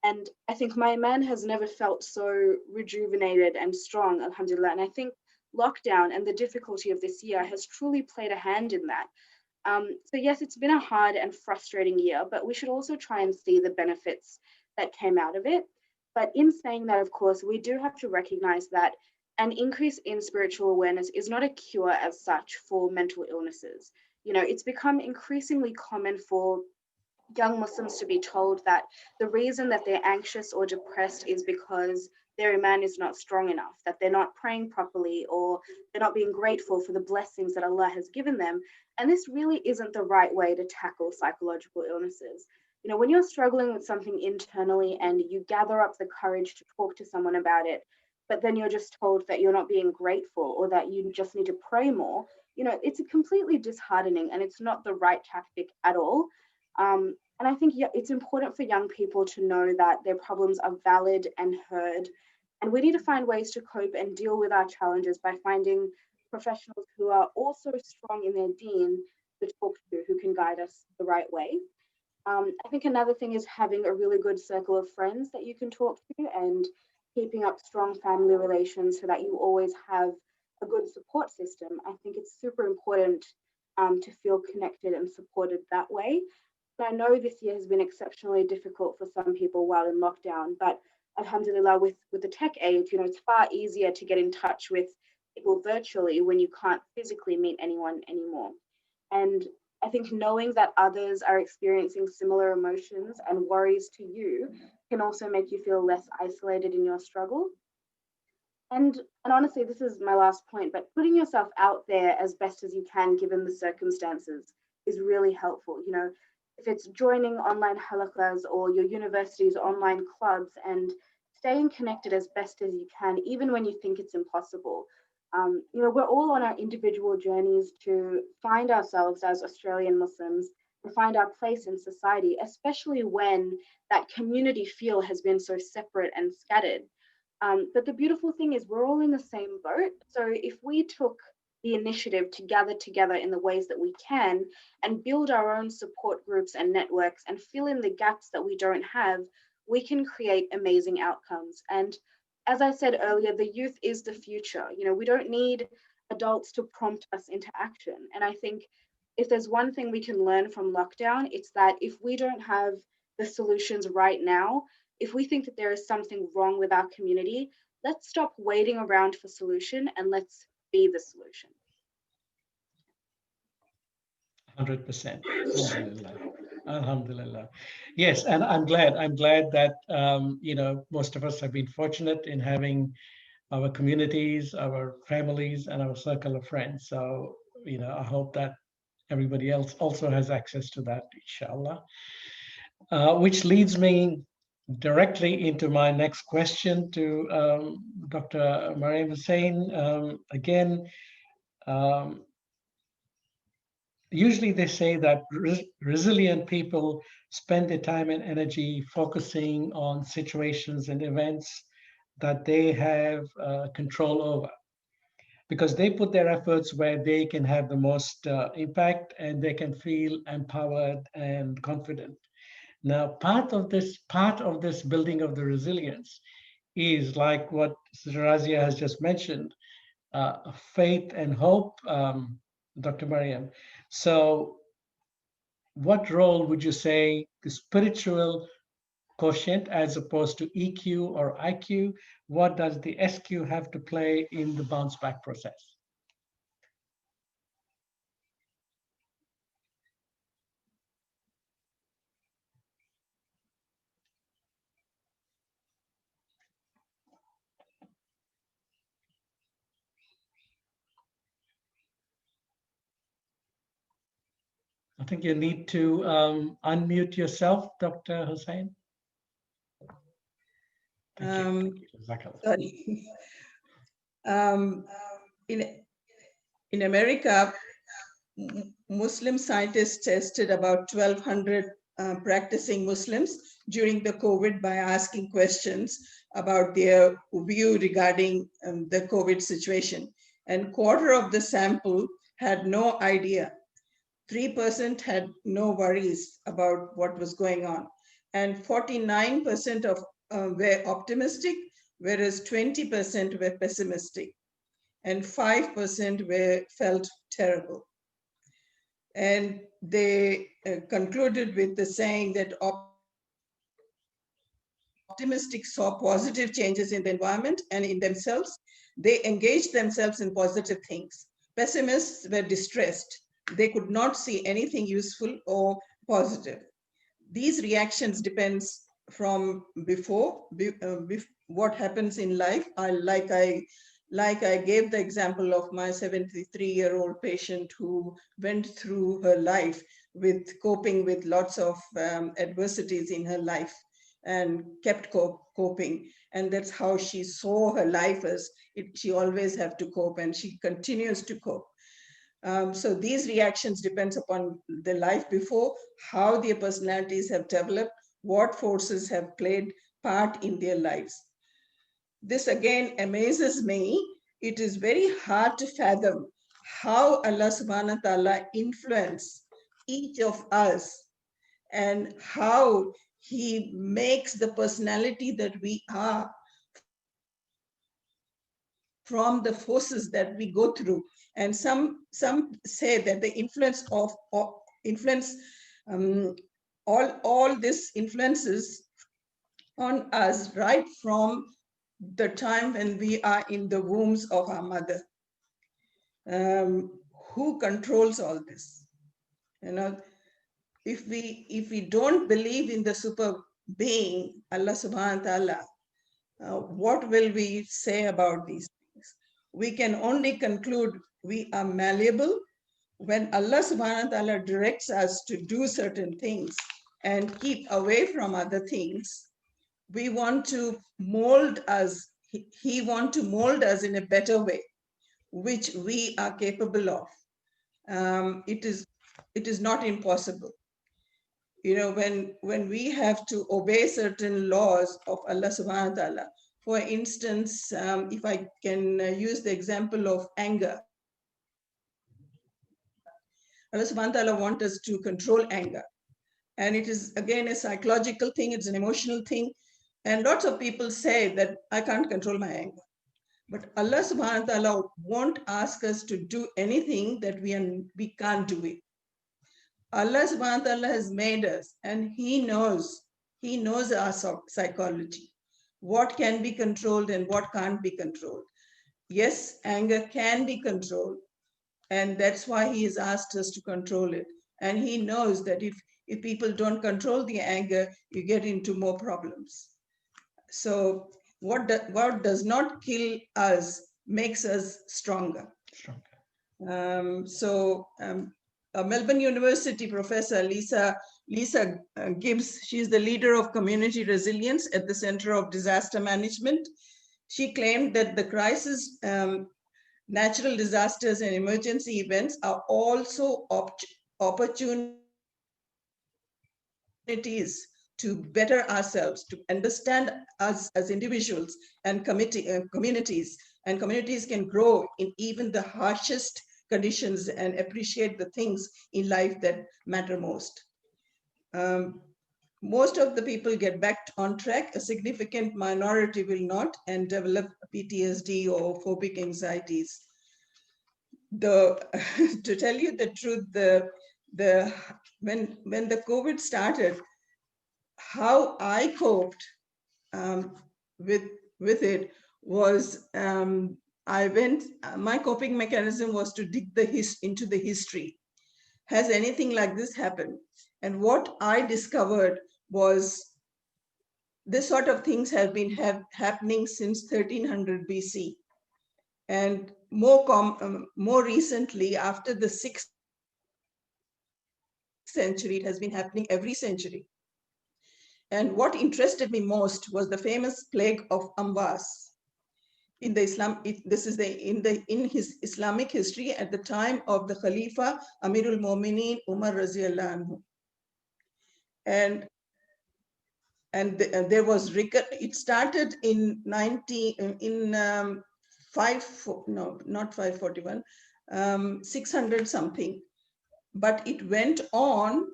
And I think my Iman has never felt so rejuvenated and strong, alhamdulillah. And I think lockdown and the difficulty of this year has truly played a hand in that. So yes, it's been a hard and frustrating year, but we should also try and see the benefits that came out of it. But in saying that, of course, we do have to recognize that an increase in spiritual awareness is not a cure as such for mental illnesses. It's become increasingly common for young Muslims to be told that the reason that they're anxious or depressed is because their Iman is not strong enough, that they're not praying properly, or they're not being grateful for the blessings that Allah has given them. And this really isn't the right way to tackle psychological illnesses. When you're struggling with something internally and you gather up the courage to talk to someone about it, but then you're just told that you're not being grateful or that you just need to pray more, it's completely disheartening, and it's not the right tactic at all. And I think it's important for young people to know that their problems are valid and heard. And we need to find ways to cope and deal with our challenges by finding professionals who are also strong in their deen to talk to, who can guide us the right way. I think another thing is having a really good circle of friends that you can talk to, and keeping up strong family relations so that you always have a good support system. I think it's super important to feel connected and supported that way. I know this year has been exceptionally difficult for some people while in lockdown, but alhamdulillah, with the tech age, it's far easier to get in touch with people virtually when you can't physically meet anyone anymore. And I think knowing that others are experiencing similar emotions and worries to you can also make you feel less isolated in your struggle. And honestly, this is my last point, but putting yourself out there as best as you can, given the circumstances, is really helpful. If it's joining online halakas or your university's online clubs, and staying connected as best as you can, even when you think it's impossible. We're all on our individual journeys to find ourselves as Australian Muslims and find our place in society, especially when that community feel has been so separate and scattered. But the beautiful thing is we're all in the same boat. So if we took the initiative to gather together in the ways that we can and build our own support groups and networks and fill in the gaps that we don't have, we can create amazing outcomes. And as I said earlier, the youth is the future. We don't need adults to prompt us into action. And I think if there's one thing we can learn from lockdown, it's that if we don't have the solutions right now, if we think that there is something wrong with our community, let's stop waiting around for solution and let's be the solution. 100%. Alhamdulillah. Alhamdulillah. Yes, and I'm glad that most of us have been fortunate in having our communities, our families, and our circle of friends. So I hope that everybody else also has access to that, inshallah. Which leads me directly into my next question to Dr. Mariam Hussain. Again, usually they say that resilient people spend their time and energy focusing on situations and events that they have control over, because they put their efforts where they can have the most impact and they can feel empowered and confident. Now, part of this building of the resilience is like what Razia has just mentioned, faith and hope, Dr. Mariam. So what role would you say the spiritual quotient as opposed to EQ or IQ, what does the SQ have to play in the bounce back process? I think you need to unmute yourself, Dr. Hussain. Thank you. Sorry. In America, Muslim scientists tested about 1,200 practicing Muslims during the COVID by asking questions about their view regarding the COVID situation. And quarter of the sample had no idea. 3% had no worries about what was going on. And 49% of were optimistic, whereas 20% were pessimistic. And 5% felt terrible. And they concluded with the saying that optimistic saw positive changes in the environment and in themselves. They engaged themselves in positive things. Pessimists were distressed. They could not see anything useful or positive. These reactions depends from before what happens in life. Like I gave the example of my 73-year-old patient who went through her life with coping with lots of adversities in her life. and kept coping. And that's how she saw her life as she always have to cope, and she continues to cope. So these reactions depends upon the life before, how their personalities have developed, what forces have played part in their lives. This again amazes me. It is very hard to fathom how Allah subhanahu wa ta'ala influences each of us and how he makes the personality that we are from the forces that we go through. And some say that the influence of influence all this influences on us right from the time when we are in the wombs of our mother. Who controls all this? You know, if we don't believe in the super being, Allah subhanahu wa ta'ala, what will we say about these things? We can only conclude we are malleable when Allah subhanahu wa ta'ala directs us to do certain things and keep away from other things. We want to mold us, he wants to mold us in a better way, which we are capable of. It is not impossible. You know, when we have to obey certain laws of Allah subhanahu wa ta'ala, for instance, if I can use the example of anger, Allah subhanahu wa ta'ala wants us to control anger. And it is again a psychological thing, it's an emotional thing. And lots of people say that I can't control my anger. But Allah subhanahu wa ta'ala won't ask us to do anything that we can't do it. Allah subhanahu wa ta'ala has made us, and he knows our psychology, what can be controlled and what can't be controlled. Yes, anger can be controlled, and that's why he has asked us to control it. And he knows that if people don't control the anger, you get into more problems. So what does not kill us makes us stronger. A Melbourne University professor, Lisa Gibbs, she's the leader of community resilience at the Center of Disaster Management. She claimed that the crisis, natural disasters and emergency events are also opportunities to better ourselves, to understand us as individuals and communities. And communities can grow in even the harshest conditions and appreciate the things in life that matter most. Most of the people get back on track. A significant minority will not and develop PTSD or phobic anxieties. To tell you the truth, when the COVID started, how I coped with it was my coping mechanism was to dig into the history. Has anything like this happened? And what I discovered was this sort of things have been happening since 1300 BC. And more recently, after the 6th century, it has been happening every century. And what interested me most was the famous plague of Amwas. In the Islam, this is in his Islamic history at the time of the Khalifa Amirul Mu'minin Umar Raziallahu anhu. And there was it started in 600 something, but it went on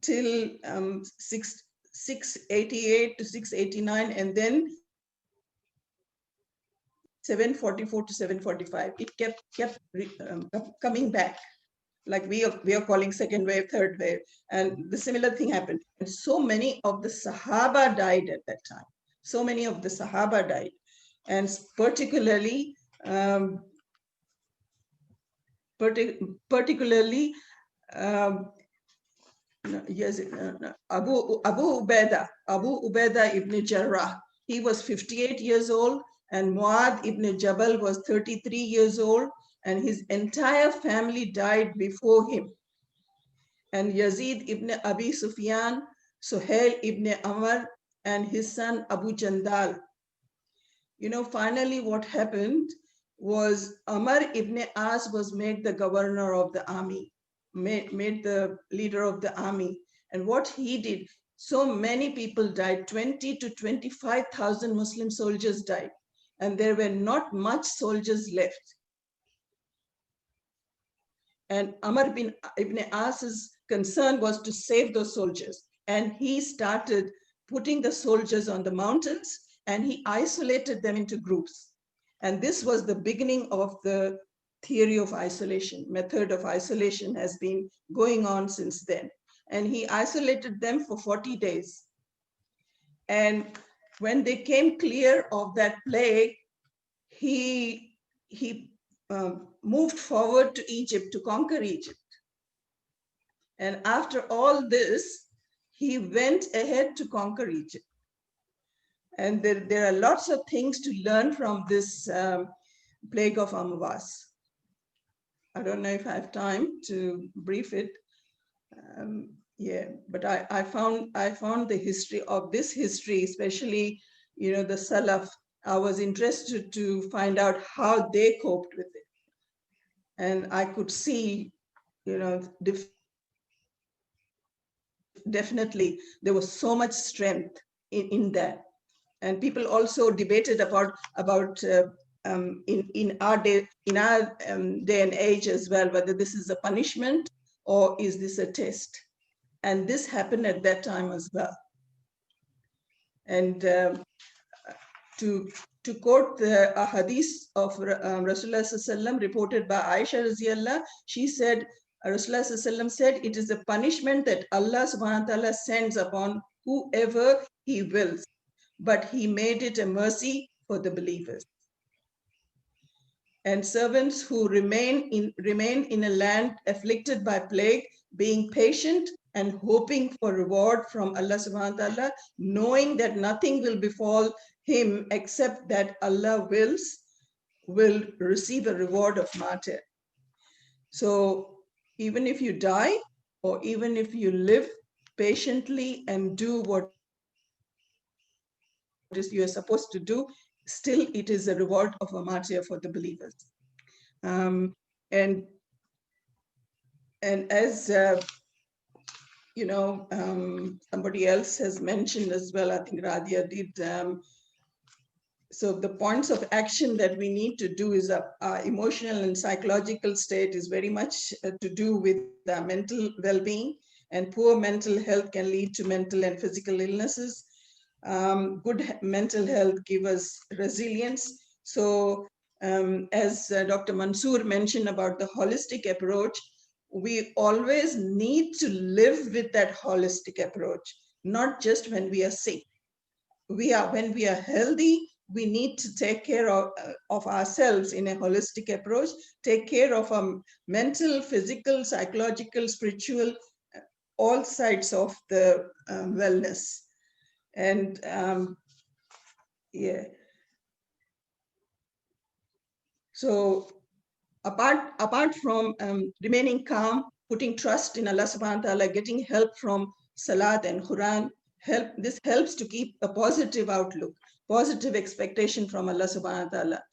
till 688 to 689, and then 744 to 745. It kept coming back, like we are calling second wave, third wave, and the similar thing happened. And so many of the Sahaba died at that time. So many of the Sahaba died, and particularly Abu Ubaidah ibn Jarrah. He was 58 years old, and Muad ibn Jabal was 33 years old, and his entire family died before him. And Yazid ibn Abi Sufyan, Suhail ibn Amr, and his son Abu Jandal. You know, finally what happened was Amr ibn As was made the governor of the army, made the leader of the army. And what he did, so many people died, 20 to 25,000 Muslim soldiers died, and there were not much soldiers left. And Amr ibn As's concern was to save those soldiers. And he started putting the soldiers on the mountains, and he isolated them into groups. And this was the beginning of the theory of isolation. Method of isolation has been going on since then. And he isolated them for 40 days. And when they came clear of that plague, he moved forward to Egypt to conquer Egypt. And after all this, he went ahead to conquer Egypt. And there are lots of things to learn from this plague of Amwas. I don't know if I have time to brief it. Yeah, but I found the history of this history, especially, you know, the Salaf. I was interested to find out how they coped with it. And I could see, you know, definitely there was so much strength in that. And people also debated about in our day and age as well, whether this is a punishment or is this a test. And this happened at that time as well. And to quote the hadith of Rasulullah Sallallahu reported by Aisha Raziallah, she said, Rasulullah Sallallahu said, it is a punishment that Allah Subhanahu wa Ta'ala sends upon whoever he wills, but he made it a mercy for the believers. And servants who remain in a land afflicted by plague, being patient and hoping for reward from Allah Subhanahu wa Ta'ala, knowing that nothing will befall him except that Allah wills, will receive a reward of martyr. So even if you die, or even if you live patiently and do what you are supposed to do, still it is a reward of a martyr for the believers. And as you know, somebody else has mentioned as well, I think Radia did. So the points of action that we need to do is our emotional and psychological state is very much to do with the mental well-being, and poor mental health can lead to mental and physical illnesses. Good mental health gives us resilience. So as Dr. Mansoor mentioned about the holistic approach, we always need to live with that holistic approach, not just when we are sick. When we are healthy, we need to take care of ourselves in a holistic approach, take care of our mental, physical, psychological, spiritual, all sides of the wellness. And yeah. So apart from remaining calm, putting trust in Allah Subhanahu wa Ta'ala, getting help from Salat and Quran, this helps to keep a positive outlook, positive expectation from Allah Subhanahu wa Ta'ala.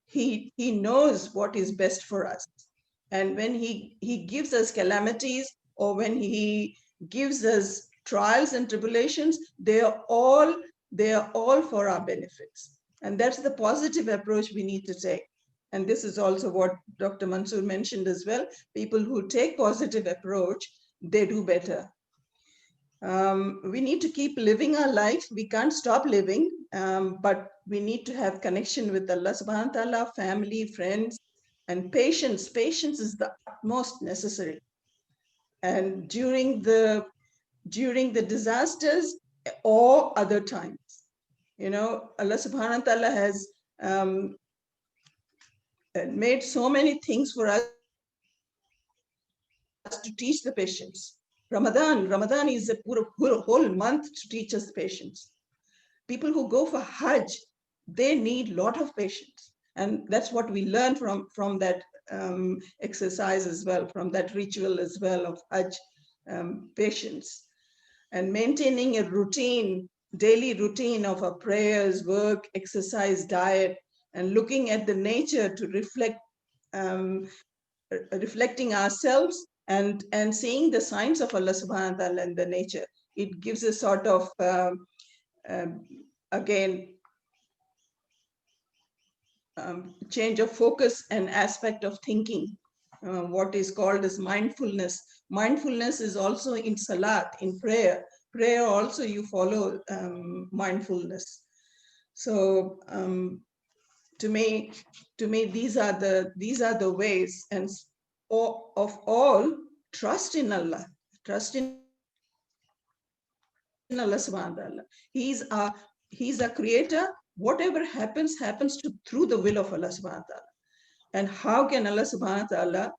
He knows what is best for us. And when he gives us calamities, or when he gives us trials and tribulations, they are all for our benefits. And that's the positive approach we need to take. And this is also what Dr. Mansoor mentioned as well. People who take positive approach, they do better. We need to keep living our life. We can't stop living, but we need to have connection with Allah Subhanahu wa Ta'ala, family, friends, and patience. Patience is the utmost necessary. And during the disasters or other times, you know, Allah Subhanahu wa Ta'ala has made so many things for us to teach the patience. Ramadan is a whole month to teach us patience. People who go for Hajj, they need a lot of patience. And that's what we learn from that exercise as well, from that ritual as well of Hajj, patience. And maintaining a routine daily routine of our prayers, work, exercise, diet, and looking at the nature to reflect, reflecting ourselves and seeing the signs of Allah subhanahu wa ta'ala in the nature. It gives a sort of, again, change of focus and aspect of thinking, what is called as mindfulness. Mindfulness is also in salat, in prayer. Prayer also you follow mindfulness. So to me, these are the ways, and of all, trust in Allah, trust in Allah subhanahu wa ta'ala. He's a creator. Whatever happens through the will of Allah subhanahu wa ta'ala. And how can Allah subhanahu wa ta'ala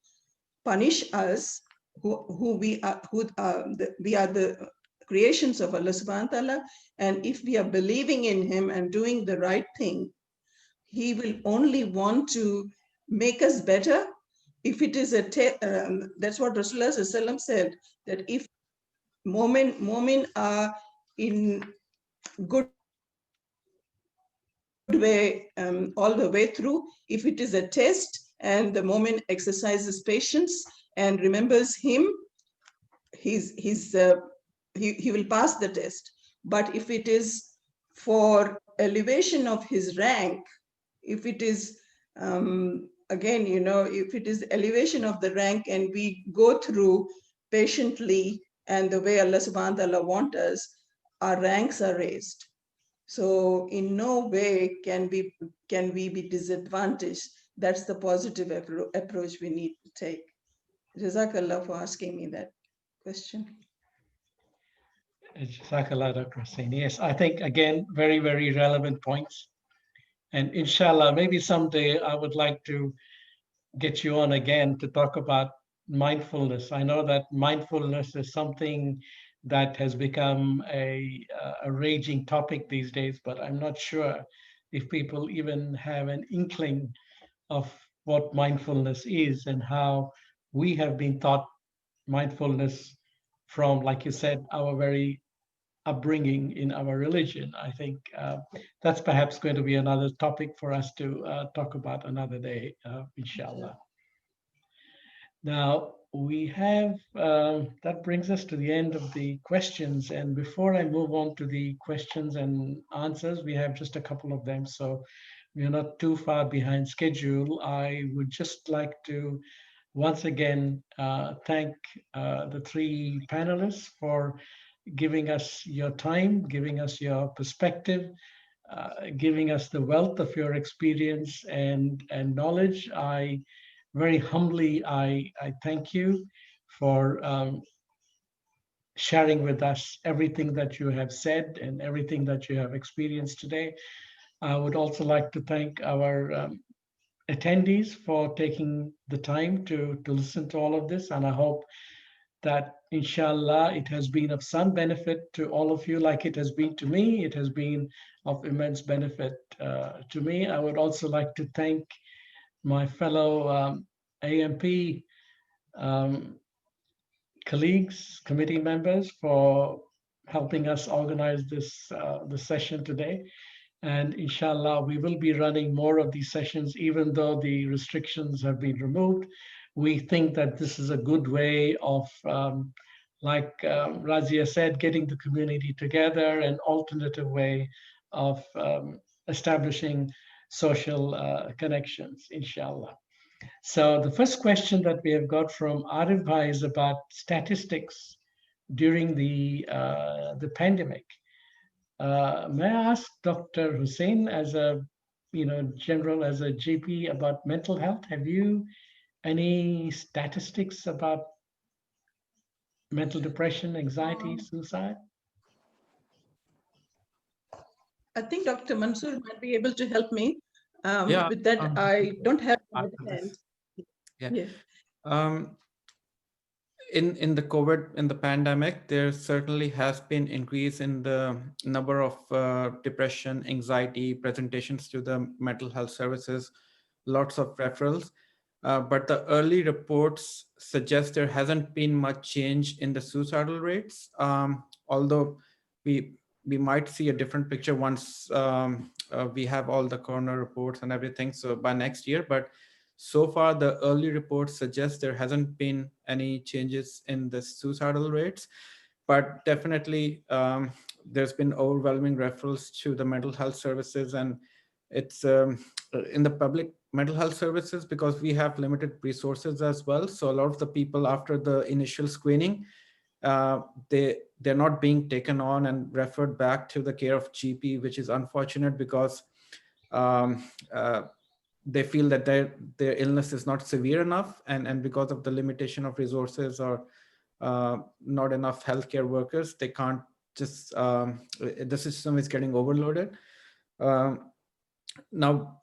punish us who we are, we are the creations of Allah subhanahu wa ta'ala, and if we are believing in him and doing the right thing, he will only want to make us better. If it is that's what Rasulullah ﷺ said, that if Mu'min are in good way all the way through, if it is a test and the Mu'min exercises patience and remembers him, he will pass the test. But if it is for elevation of his rank, if it is again, if it is elevation of the rank and we go through patiently and the way Allah subhanahu wa ta'ala wants us, our ranks are raised. So in no way can we be disadvantaged. That's the positive approach we need to take. Jazakallah for asking me that question. Jazakallah, Dr. Hussain. Yes, I think, again, very, very relevant points. And inshallah, maybe someday I would like to get you on again to talk about mindfulness. I know that mindfulness is something that has become a raging topic these days, but I'm not sure if people even have an inkling of what mindfulness is and how we have been taught mindfulness from, like you said, our very upbringing in our religion. I think that's perhaps going to be another topic for us to talk about another day, inshallah. Now, we have, that brings us to the end of the questions. And before I move on to the questions and answers, we have just a couple of them. So we're not too far behind schedule. I would just like to once again thank the three panelists for giving us your time, giving us your perspective, giving us the wealth of your experience and knowledge. Very humbly, I thank you for sharing with us everything that you have said and everything that you have experienced today. I would also like to thank our attendees for taking the time to listen to all of this. And I hope that, inshallah, it has been of some benefit to all of you, like it has been to me. It has been of immense benefit to me. I would also like to thank my fellow AMP colleagues, committee members, for helping us organize this session today. And inshallah, we will be running more of these sessions, even though the restrictions have been removed. We think that this is a good way of, like Razia said, getting the community together, an alternative way of establishing social connections, inshallah. So the first question that we have got from Arif Bhai is about statistics during the pandemic. May I ask Dr. Hussain, as a general, as a GP, about mental health? Have you any statistics about mental depression, anxiety, suicide? I think Dr. Mansoor might be able to help me with that. I don't have it at hand. Yeah. In the COVID, in the pandemic, there certainly has been increase in the number of depression, anxiety presentations to the mental health services, lots of referrals. But the early reports suggest there hasn't been much change in the suicidal rates. Although we we might see a different picture once we have all the coroner reports and everything. So by next year, but so far the early reports suggest there hasn't been any changes in the suicidal rates, but definitely there's been overwhelming referrals to the mental health services, and it's in the public mental health services because we have limited resources as well. So a lot of the people after the initial screening, they're not being taken on and referred back to the care of GP, which is unfortunate because they feel that their illness is not severe enough, and because of the limitation of resources or not enough healthcare workers, they can't just, the system is getting overloaded. Now,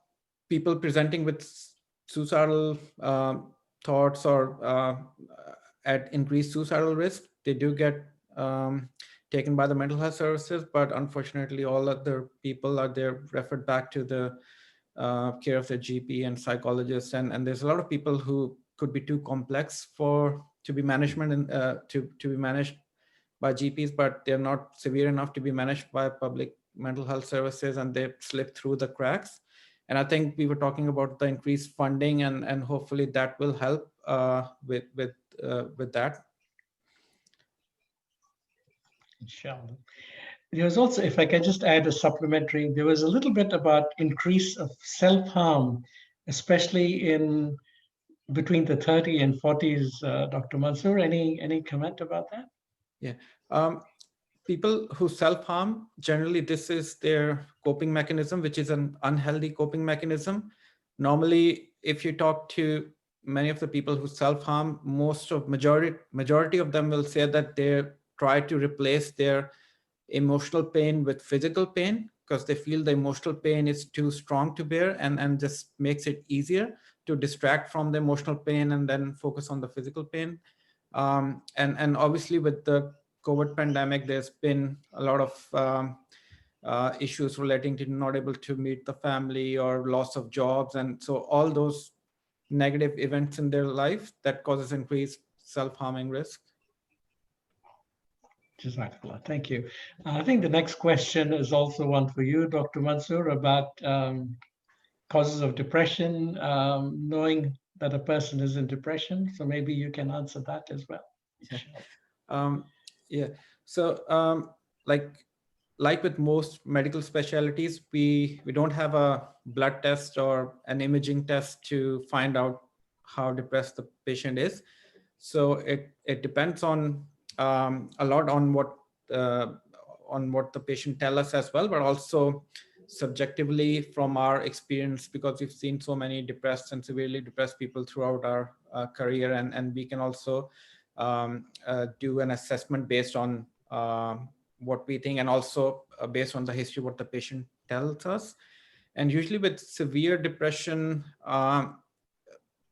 people presenting with suicidal thoughts or at increased suicidal risk, they do get taken by the mental health services, but unfortunately all other people are there referred back to the care of the GP and psychologist, and there's a lot of people who could be too complex to be management and to be managed by GPs, but they're not severe enough to be managed by public mental health services, and they slip through the cracks. And I think we were talking about the increased funding, and hopefully that will help with that. Inshallah. There was also, if I can just add a supplementary, there was a little bit about increase of self-harm, especially in between the 30 and 40s, Dr. Mansoor. Any comment about that? Yeah. People who self-harm, generally this is their coping mechanism, which is an unhealthy coping mechanism. Normally, if you talk to many of the people who self-harm, majority of them will say that they try to replace their emotional pain with physical pain because they feel the emotional pain is too strong to bear, and just makes it easier to distract from the emotional pain and then focus on the physical pain. And obviously with the COVID pandemic, there's been a lot of issues relating to not able to meet the family or loss of jobs. And so all those negative events in their life that causes increased self-harming risk. Jazakallah. Thank you. I think the next question is also one for you, Dr. Mansoor, about causes of depression, knowing that a person is in depression. So maybe you can answer that as well. Yeah. So like with most medical specialties, we don't have a blood test or an imaging test to find out how depressed the patient is. So it depends on a lot on what the patient tell us as well, but also subjectively from our experience, because we've seen so many depressed and severely depressed people throughout our career, and we can also do an assessment based on what we think, and also based on the history what the patient tells us. And usually with severe depression,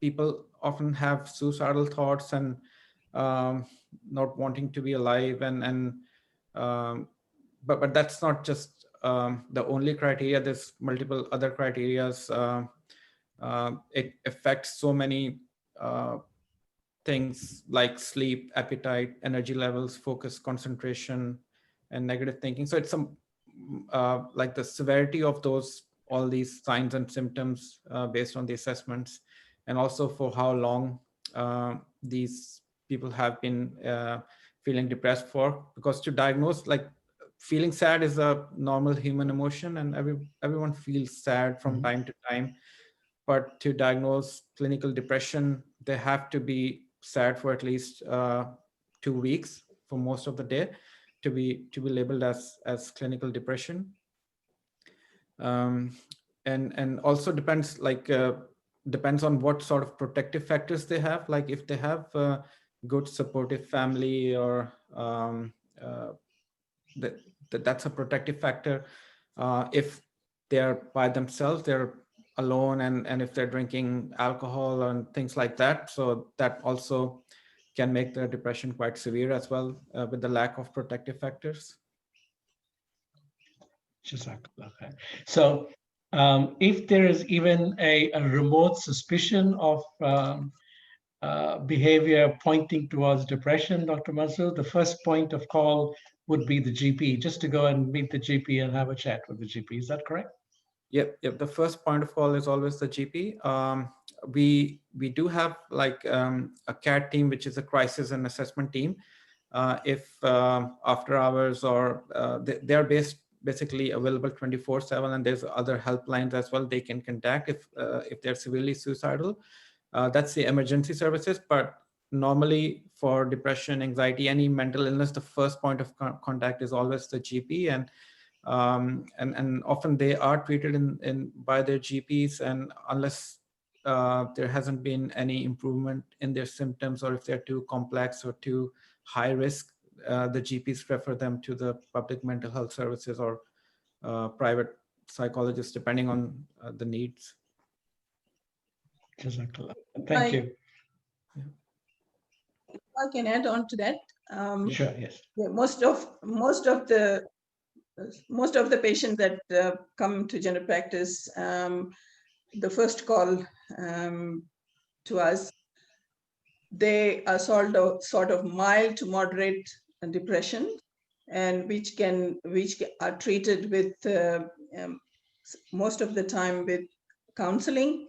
people often have suicidal thoughts and not wanting to be alive, but that's not just the only criteria. There's multiple other criterias. It affects so many things like sleep, appetite, energy levels, focus, concentration, and negative thinking. So it's like the severity of all these signs and symptoms based on the assessments, and also for how long these people have been feeling depressed for. Because to diagnose, like, feeling sad is a normal human emotion, and everyone feels sad from time to time. But to diagnose clinical depression, they have to be sad for at least 2 weeks for most of the day to be labeled as clinical depression. And also depends on what sort of protective factors they have. Like if they have a good supportive family, or that's a protective factor. If they're by themselves, they're alone, and if they're drinking alcohol and things like that, so that also can make the depression quite severe as well, with the lack of protective factors. So if there is even a remote suspicion of behavior pointing towards depression, Dr. Mansoor, the first point of call would be the GP, just to go and meet the GP and have a chat with the GP. Is that correct? Yep. The first point of call is always the GP. We do have like a CAT team, which is a crisis and assessment team. If after hours or they are basically available 24/7, and there's other helplines as well they can contact if they're severely suicidal. That's the emergency services. But normally for depression, anxiety, any mental illness, the first point of contact is always the GP, and often they are treated by their GPs, and unless there hasn't been any improvement in their symptoms, or if they're too complex or too high risk, the GPs refer them to the public mental health services or private psychologists, depending on the needs. Jazakallah. Thank you. I can add on to that. Sure, yes. Yeah, most of the patients that come to general practice, the first call to us, they are sort of mild to moderate depression, and which are treated with most of the time with counseling.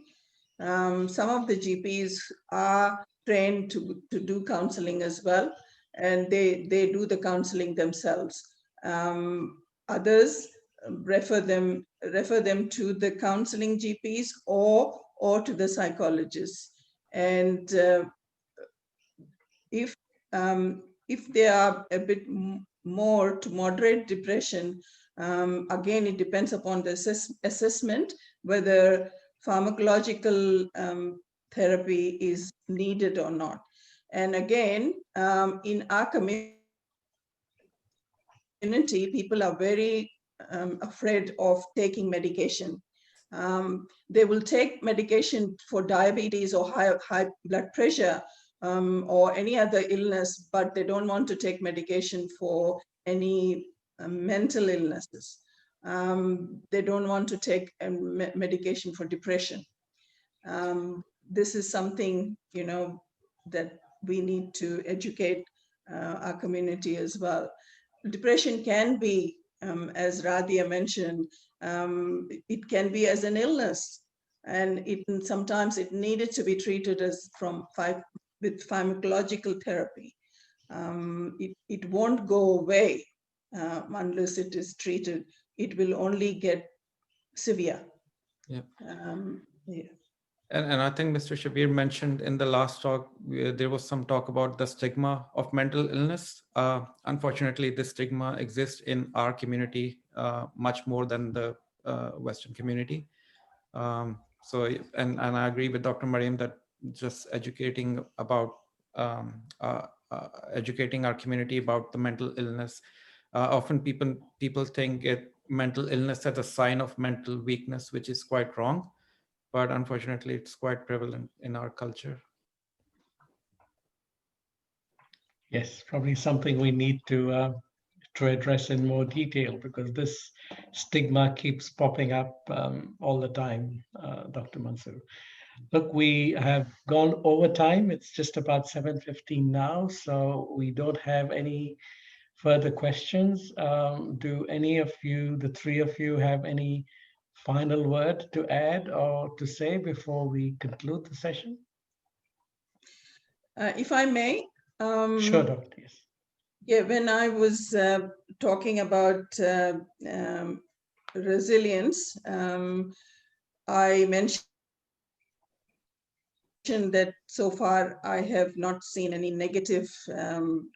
Some of the GPs are trained to do counseling as well, and they do the counseling themselves. Others refer them to the counseling GPs or to the psychologists. And if they are a bit more to moderate depression, again, it depends upon the assessment whether pharmacological therapy is needed or not. And again, in our community, people are very afraid of taking medication. They will take medication for diabetes or high blood pressure or any other illness, but they don't want to take medication for any mental illnesses. They don't want to take medication for depression. This is something, that we need to educate our community as well. Depression can be, as Radia mentioned, it can be as an illness, and sometimes it needed to be treated with pharmacological therapy. It won't go away unless it is treated. It will only get severe. Yeah. Yeah. And I think Mr. Shabir mentioned in the last talk, there was some talk about the stigma of mental illness. Unfortunately, this stigma exists in our community much more than the Western community. So, and I agree with Dr. Mariam that just educating about educating our community about the mental illness. Often people think mental illness as a sign of mental weakness, which is quite wrong. But unfortunately, it's quite prevalent in our culture. Yes, probably something we need to address in more detail, because this stigma keeps popping up all the time, Dr. Mansoor. Look, we have gone over time. It's just about 7:15 now, so we don't have any further questions. Do any of you, the three of you, have any final word to add or to say before we conclude the session? If I may. Sure, Doctor. Yes. Yeah, when I was talking about resilience, I mentioned that so far I have not seen any negative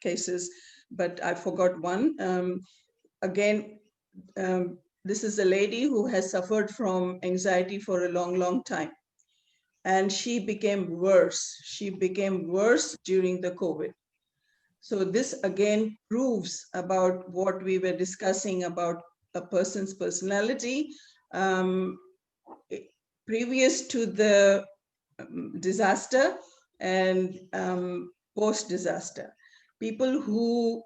cases, but I forgot one. Again, this is a lady who has suffered from anxiety for a long time, and she became worse. She became worse during the COVID. So this again proves about what we were discussing about a person's personality. Previous to the disaster and post-disaster, people who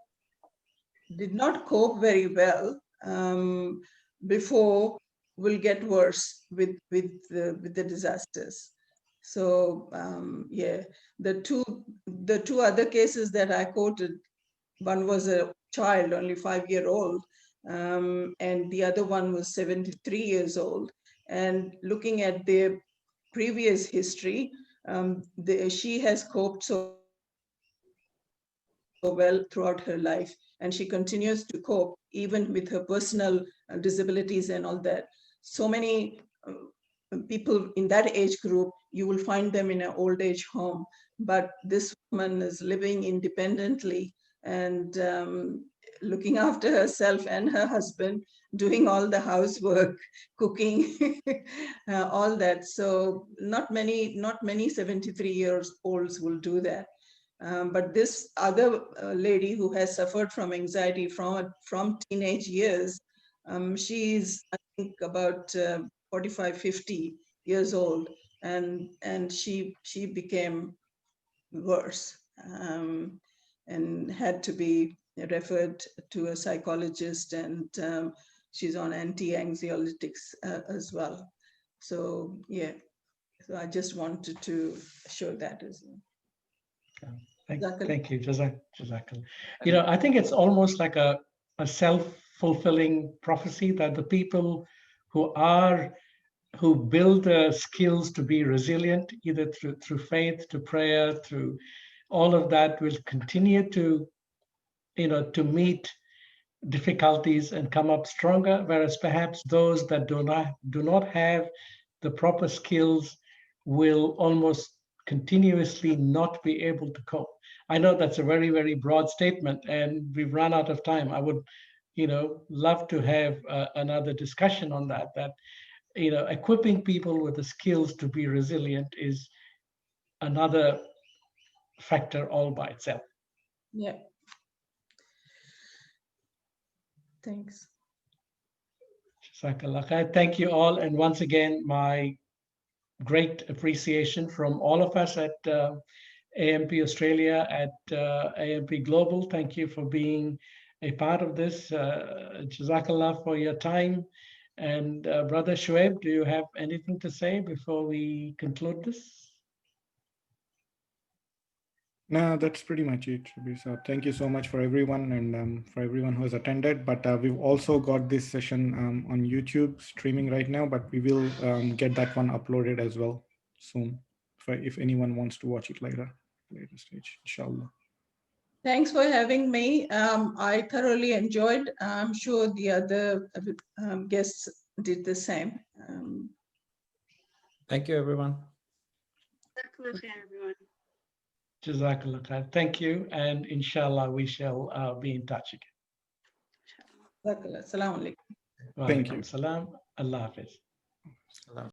did not cope very well before will get worse with the disasters. So yeah, the two other cases that I quoted, one was a child, only 5-year-old, and the other one was 73 years old. And looking at their previous history, she has coped so well throughout her life, and she continues to cope even with her personal disabilities and all that. So many people in that age group, you will find them in an old age home, but this woman is living independently and looking after herself and her husband, doing all the housework, cooking, all that. So not many 73-year-olds will do that. But this other lady who has suffered from anxiety from teenage years, she's, I think, about 45, 50 years old, and she became worse, and had to be referred to a psychologist, and she's on anti-anxiolytics as well. So yeah, so I just wanted to show that as well. Thank you, Jazakallah. You know, I think it's almost like a self-fulfilling prophecy that the people who build the skills to be resilient, either through faith, to prayer, through all of that, will continue to, to meet difficulties and come up stronger. Whereas perhaps those that do not have the proper skills will almost continuously not be able to cope. I know that's a very, very broad statement, and we've run out of time. I would, love to have another discussion on that. That equipping people with the skills to be resilient is another factor all by itself. Yeah. Thanks. Jazakallah khair. Thank you all. And once again, my great appreciation from all of us at AMP Australia, at AMP Global. Thank you for being a part of this. Jazakallah for your time. And Brother Shoaib, do you have anything to say before we conclude this? No, that's pretty much it. So thank you so much for everyone, and for everyone who has attended. But we've also got this session on YouTube streaming right now, but we will get that one uploaded as well soon, if anyone wants to watch it later stage, inshallah. Thanks for having me. I thoroughly enjoyed. I'm sure the other guests did the same. Thank you, everyone. Jazakallah khair, everyone. Jazakallah khair. Thank you. And inshallah, we shall be in touch again. Assalamu alaikum. Thank you. Salam. Allah Hafiz.